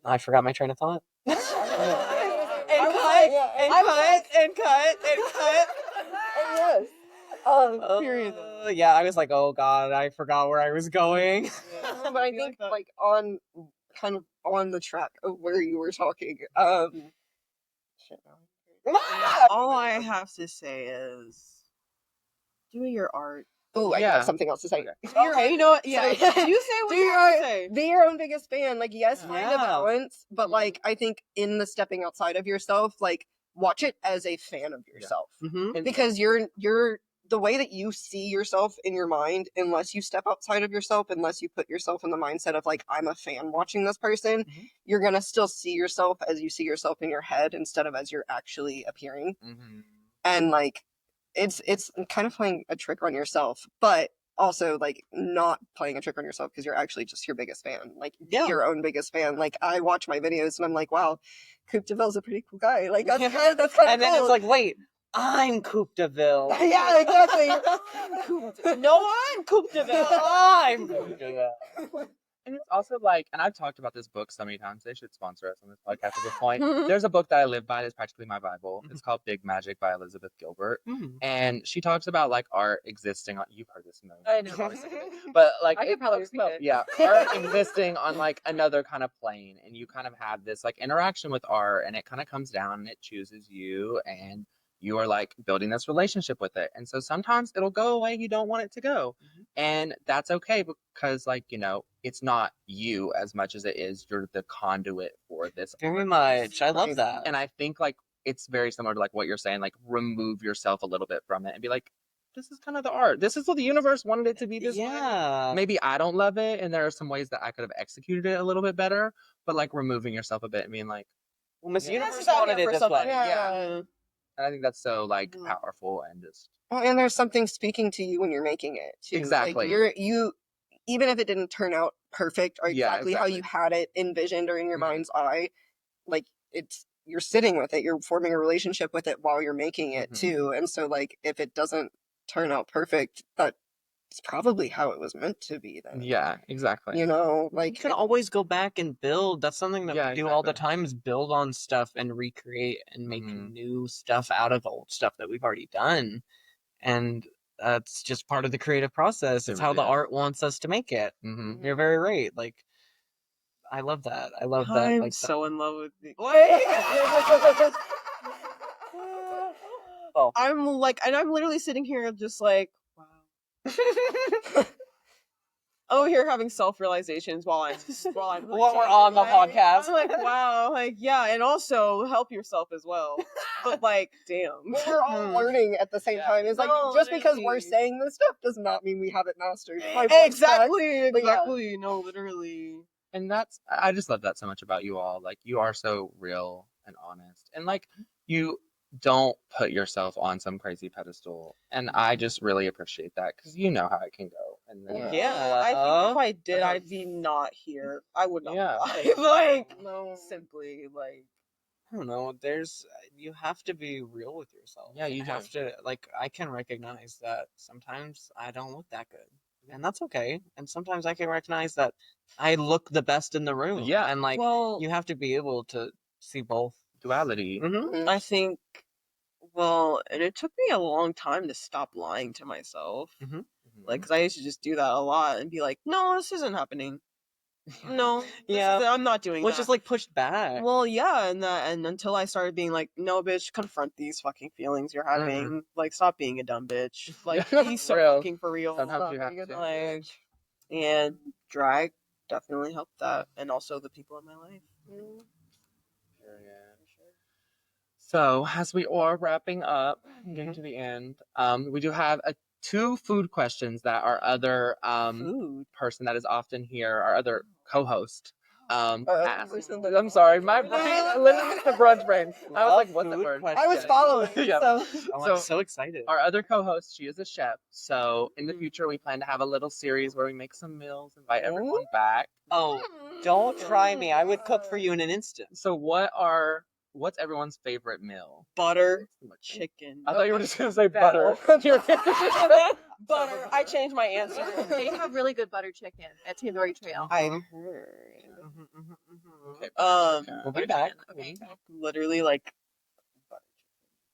I forgot my train of thought. And cut. Yes. Period. Yeah, I was like, oh god, I forgot where I was going. But I think, like, on the track of where you were talking, all I have to say is, do your art. oh, I got something else to say. Okay, you know what? Yeah, So, you say what you have to say. Be your own biggest fan. Like, yes, find a Yeah. balance, but, like, I think in the stepping outside of yourself, like, watch it as a fan of yourself. Because you're the way that you see yourself in your mind, unless you step outside of yourself, unless you put yourself in the mindset of, like, I'm a fan watching this person, you're gonna still see yourself as you see yourself in your head instead of as you're actually appearing. And, like, it's kind of playing a trick on yourself, but also, like, not playing a trick on yourself because you're actually just your biggest fan. Like, be your own biggest fan. Like, I watch my videos and I'm like, wow, Coup de Ville's a pretty cool guy. Like, that's kind of cool. And then it's like, wait, I'm Coup de Ville. Yeah, exactly. No, I'm Coup de Ville. I'm Coup de Ville. And it's also like, and I've talked about this book so many times, they should sponsor us on this podcast at this point. There's a book that I live by that's practically my Bible. It's called Big Magic by Elizabeth Gilbert. And she talks about, like, art existing on, you've heard this, I know. but, like, I could probably repeat it. yeah, art existing on, like, another kind of plane, and you kind of have this, like, interaction with art, and it kind of comes down and it chooses you, and you are, like, building this relationship with it. And so sometimes it'll go away, you don't want it to go. And that's okay, because, like, it's not you as much as it is you're the conduit for this. Very much. I love that. And I think, like, it's very similar to, like, what you're saying, like, remove yourself a little bit from it and be like, this is kind of the art. This is what the universe wanted it to be this way. Maybe I don't love it, and there are some ways that I could have executed it a little bit better, but, like, removing yourself a bit and being like, well, Miss Universe That's out wanted here it for this way. something. Yeah. And I think that's so like Mhm. powerful and just Well, and there's something speaking to you when you're making it too. Exactly. Like you, even if it didn't turn out perfect or Yeah, exactly how you had it envisioned or in your mind's eye, like you're sitting with it, you're forming a relationship with it while you're making it too. And so like if it doesn't turn out perfect, that's probably how it was meant to be then. Yeah, exactly. You know, You like can always go back and build. That's something that Yeah, we do all the exactly. time is build on stuff and recreate and make new stuff out of old stuff that we've already done. And that's just part of the creative process. It's It how really the is. art wants us to make it. Mm-hmm. You're very right. Like, I love that. I love that. I'm Like, so in love with you. Oh. I'm like, and I'm literally sitting here just like, wow. Oh, here having self realizations while I'm While we're on the podcast. I'm like, wow, like yeah, and also help yourself as well. But like, damn, we're all learning at the same time. It's like No, just because we're literally. saying this stuff does not mean we have it mastered. Exactly, but yeah. exactly. No, literally. And I just love that so much about you all. Like, you are so real and honest. And, like, you don't put yourself on some crazy pedestal. And I just really appreciate that because you know how it can go. And then, Yeah. I think if I did, I'd be not here. I would not. Yeah. Be like, No. simply like. I don't know. You have to be real with yourself. Yeah, you do. have to, like, I can recognize that sometimes I don't look that good. And that's okay. And sometimes I can recognize that I look the best in the room. Yeah. And, like, Well, you have to be able to see both. duality. Mm-hmm. I think. Well, and it took me a long time to stop lying to myself. Mhm. Like, cause I used to just do that a lot and be like, "No, this isn't happening. No, Yeah. I'm not doing Which that." is, like, pushed back. Well, yeah, and until I started being like, "No, bitch, confront these fucking feelings you're having. Like, stop being a dumb bitch. Like, be so Real. fucking for real." Sometimes you have to. Like, and drag definitely helped that, and also the people in my life. So, as we are wrapping up, getting to the end, we do have two food questions that our other Food. person that is often here, our other co-host, asked. Listen, I'm sorry, my brain, literally the brunch brain. I was like, what's the Food word? question. I was following. Yeah. So Oh, So- I'm so excited. Our other co-host, she is a chef. So, in the future, we plan to have a little series where we make some meals, invite everyone back. Oh, don't try me. I would cook for you in an instant. So, what's everyone's favorite meal? Butter chicken. I thought you were just gonna say butter. Butter. I changed my answer. They have really good butter chicken at Tandoori Trail. I've heard. Okay. We'll be back. Okay. Literally like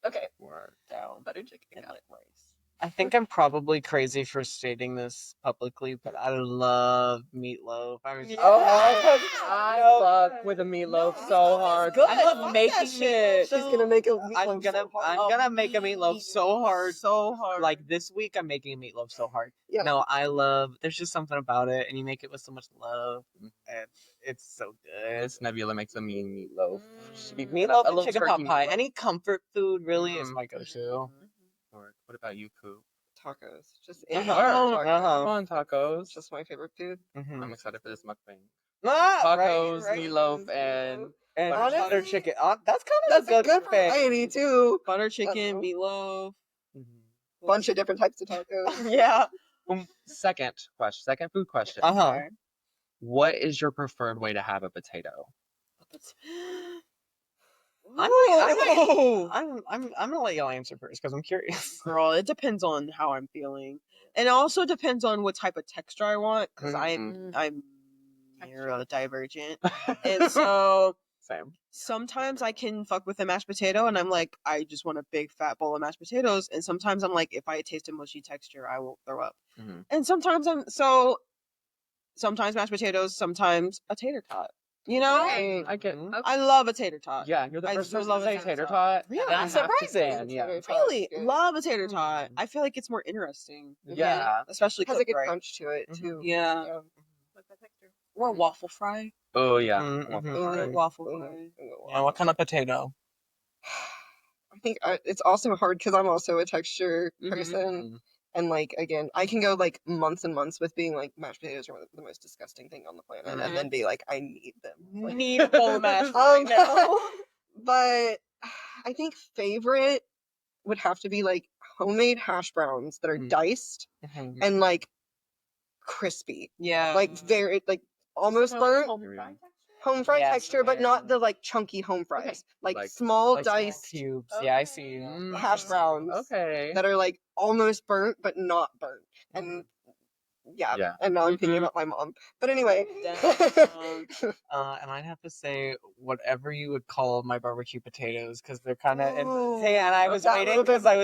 Okay. Word. down Butter chicken. and Got like it. rice. I think I'm probably crazy for stating this publicly, but I love meatloaf. I fuck with a meatloaf so hard. Good. I love Fuck making that shit. she's gonna make a I'm gonna make a meatloaf so hard. So hard. Like this week, I'm making a meatloaf so hard. Yeah. No, I love. There's just something about it, and you make it with so much love, and it's so good. This Nebula makes a mean meatloaf. Meatloaf A and little chicken turkey pot pie. meatloaf. Any comfort food really is Mhm. my go-to. What about you, Coup? tacos. Just Uh-huh. tacos. Uh-huh. On tacos. It's just my favorite food. Mhm. I'm excited for this mukbang. Ah, Tacos, right. meatloaf, and And Honestly, butter chicken. That's kind of That's a good thing. variety too. butter chicken, Uh-oh. meatloaf. Bunch of different types of tacos. Yeah. Second food question. Uh-huh. What is your preferred way to have a potato? I'm gonna let y'all answer first because I'm curious. Girl, it depends on how I'm feeling. And it also depends on what type of texture I want, because I'm neurodivergent. And so Same. sometimes I can fuck with a mashed potato and I'm like, I just want a big fat bowl of mashed potatoes. And sometimes I'm like, if I taste a mushy texture, I will throw up. Mhm. And sometimes sometimes mashed potatoes, sometimes a tater tot. You know? I get. I love a tater tot. Yeah, you're the I first do person love to a say tater tater tot. Really? and I That's have to surprising. stand, yeah. Really Good. love a tater tot. I feel like it's more interesting. Yeah. Especially Has a cooked good right. punch to it too. Yeah. Yeah. What's that texture? Or a waffle fry. Oh yeah. Mhm. Waffle Ooh. fry. Yeah, what kind of potato? I think it's also hard because I'm also a texture person, Mhm. and like again, I can go like months and months with being like mashed potatoes are the most disgusting thing on the planet, and then be like, I need them. Like, Need a bowl of mashed right now. but I think favorite would have to be like homemade hash browns that are diced Mhm. and like crispy, Yeah. like very like almost burnt. Home fry Yes, texture, but not very. the like chunky home fries. Okay. Like, Like- small Like small diced cubes. Yeah, I see. hash browns Okay. that are like almost burnt but not burnt. And yeah, Yeah. and now I'm thinking Mhm. about my mom. But anyway. And I'd have to say whatever you would call my barbecue potatoes because they're kind of. Ooh, Hey, and I was that waiting would've been- because I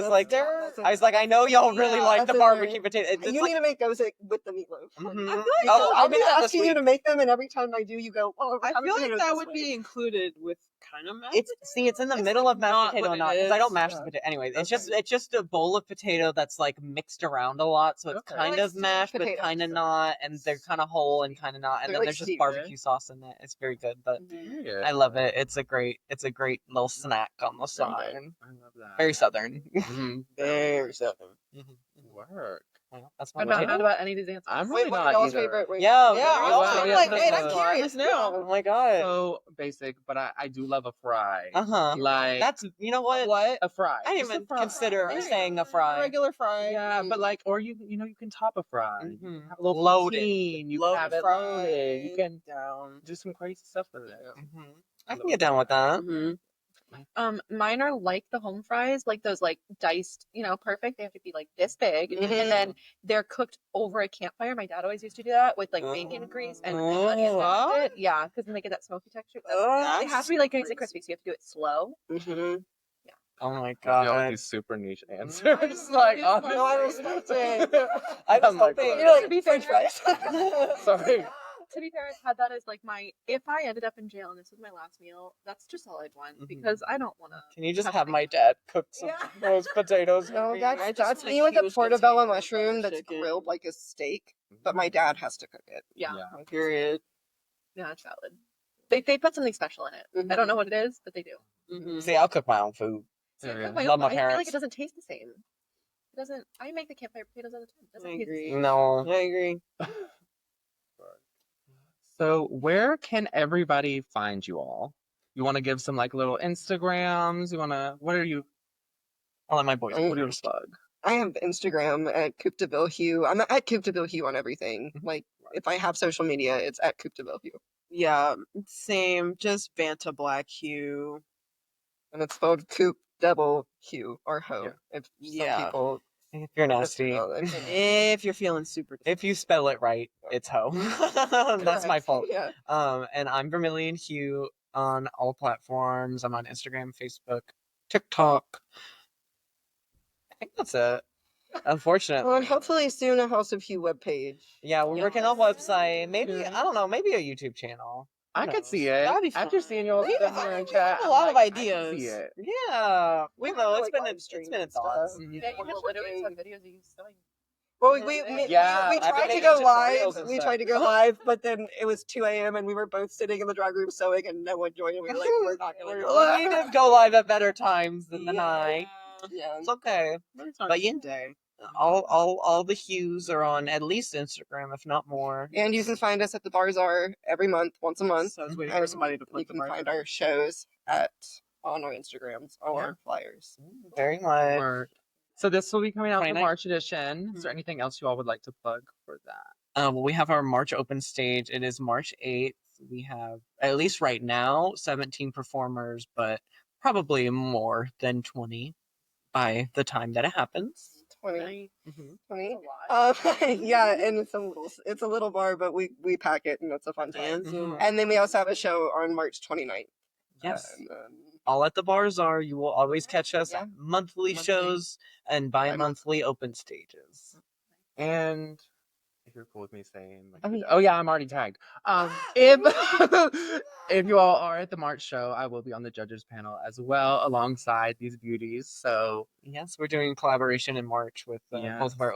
was like, I know y'all really Yeah, like the that's barbecue it. potato. It's You like, need to make those like, with the meatloaf. Mhm. I feel like Oh, I've I'll been do that this asking you week. to make them, and every time I do, you go, "Oh, I feel like that would be included with kind of mashed It's in the It's middle like of mashed not potato what and it not because I don't is. mash Yeah. the potato. Anyway, it's Okay. just a bowl of potato that's like mixed around a lot, so it's Okay. kind Like of steamed mashed, but potatoes. kind of not, and they're kind of whole and kind of not, and They're then like there's just steamed. barbecue sauce in it. It's very good, but Yeah. I love it. It's a great little snack on the side. I love that. Very southern. Mhm. Very southern. Work. Well, that's my I'm not potato. about any of these answers. I'm Wait, really what are not y'all's either. favorite? Wait, Yeah, Yeah, y'all wow, favorite yeah, like, this wait, is I'm a- curious now. Oh my god. So basic, but I do love a fry. Uh-huh. Like That's you know what? What? a fry. I didn't Just a even fry. consider Yeah. saying a fry. Regular fry. Yeah, but like, or you know you can top a fry. You Mhm. can have a little Loaded. protein. You can Loaded have it fry. loaded. You can Down. do some crazy stuff with it. I can get down with that. Mm-hmm. Mine are like the home fries, like those like diced, perfect. They have to be like this big, Mhm. and then they're cooked over a campfire. My dad always used to do that with like bacon grease and onions. Oh. And it. Yeah, because then they get that smoky texture. But they have to be like nice and crispy, so you have to do it slow. Mm-hmm. Oh my You god. all these super niche answers. Like, honestly. No, I respect it. I was I'm like, hoping. You're like, To be French fair- fries. Sorry. To be fair, I've had that as like if I ended up in jail and this was my last meal, that's just all I'd want because I don't want to. Can you just have my dad cook some those potatoes? No, for me? that's like me with a huge portobello potato mushroom that's chicken. grilled like a steak, but my dad has to cook it. Yeah, Period. it's valid. They put something special in it. I don't know what it is, but they do. Mm-hmm. See, I'll cook my own food. See, I Yeah. cook my Love own, my but I feel like parents. it doesn't taste the same. It doesn't. I make the campfire potatoes all the time. It doesn't I taste the agree. same. No. I agree. So where can everybody find you all? You want to give some like little Instagrams? You want to? What are you? I'll let my boys. Oh. What are you plug? I have Instagram at Coup de Ville Heaux. I'm at Coup de Ville Heaux on everything. Like, if I have social media, it's at Coup de Ville Heaux. Yeah, same. Just Vanta Black Heaux. And it's spelled Coup Devil Heaux or Ho. Yeah. If some Yeah. people If you're nasty. misspell it. If you're feeling super. If you spell it right, it's Ho. That's my Correct. fault. Yeah. And I'm Vermillion Heaux on all platforms. I'm on Instagram, Facebook, TikTok. I think that's it. Unfortunately. Well, and hopefully soon a House of Heaux webpage. Yeah, we're working on a website. Maybe I don't know. Maybe a YouTube channel. I Who could knows? see it. That'd be After fun. seeing you all We- sit here and chat, a I'm lot of like, I can ideas. see it. Yeah, we know it's like been live it's streams been in and stuff. thoughts. Yeah, you will literally have videos of you sewing. Well, Yeah, we I've been tried to making go tutorials live. and We stuff. tried to go live, but then it was 2 a.m. and we were both sitting in the drag room sewing, and no one joined. And we were like, we're not going to do We need it. to go live at better times than the night. Yeah. It's okay. But yeah, day. all the hues are on at least Instagram, if not more. And you can find us at the Bazaar every month, once a month. So I was waiting And for somebody to you plug the can bar. find our shows on our Instagrams, all our flyers. Very much. Or- So this will be coming out for 29th. March edition. Is there anything else you all would like to plug for that? Well, we have our March open stage. It is March 8th. We have, at least right now, 17 performers, but probably more than 20 by the time that it happens. 20. Mhm. 20. A lot. Yeah, and it's a little bar, but we pack it, and it's a fun time. Mhm. And then we also have a show on March 29th. Yes. And, All at the Bazaar. You will always catch us Yeah. at monthly Monthly. shows and bi-monthly open stages. And if you're cool with me saying, like, Oh, yeah. oh yeah, I'm already tagged. If if you all are at the March show, I will be on the judges panel as well, alongside these beauties. So Yes, we're doing collaboration in March with Yes. both of our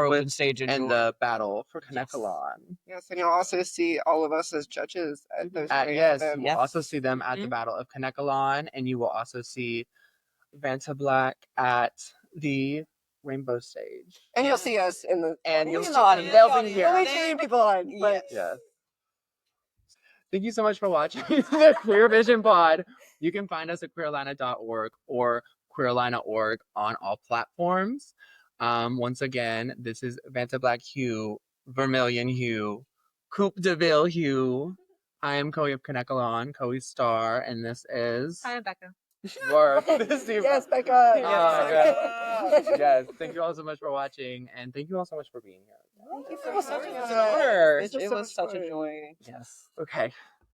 open stage and, and your- the battle for Kanekalon. yes, and you'll also see all of us as judges at those Yes, events. you will Yes. also see them at the Mhm. Battle of Kanekalon, and you will also see Vanta Black at the Rainbow Stage. And you'll see us in the And you'll in see the audience. they'll be here. We'll be cheering people on, but Yes. Thank you so much for watching the Queer Vision Pod. You can find us at queeratlanta.org or queerline.org on all platforms. Once again, this is Vanta Black Heaux, Vermillion Heaux, Coup de Ville Heaux. I am Koee of Koee Starr, and this is... Hi, I'm Becca. Work. Yes, Becca. Yes. Yes. Thank you all so much for watching, and thank you all so much for being here. Thank you for Such having an us. honor. This was It so was much such a fun. joy. Yes. Okay.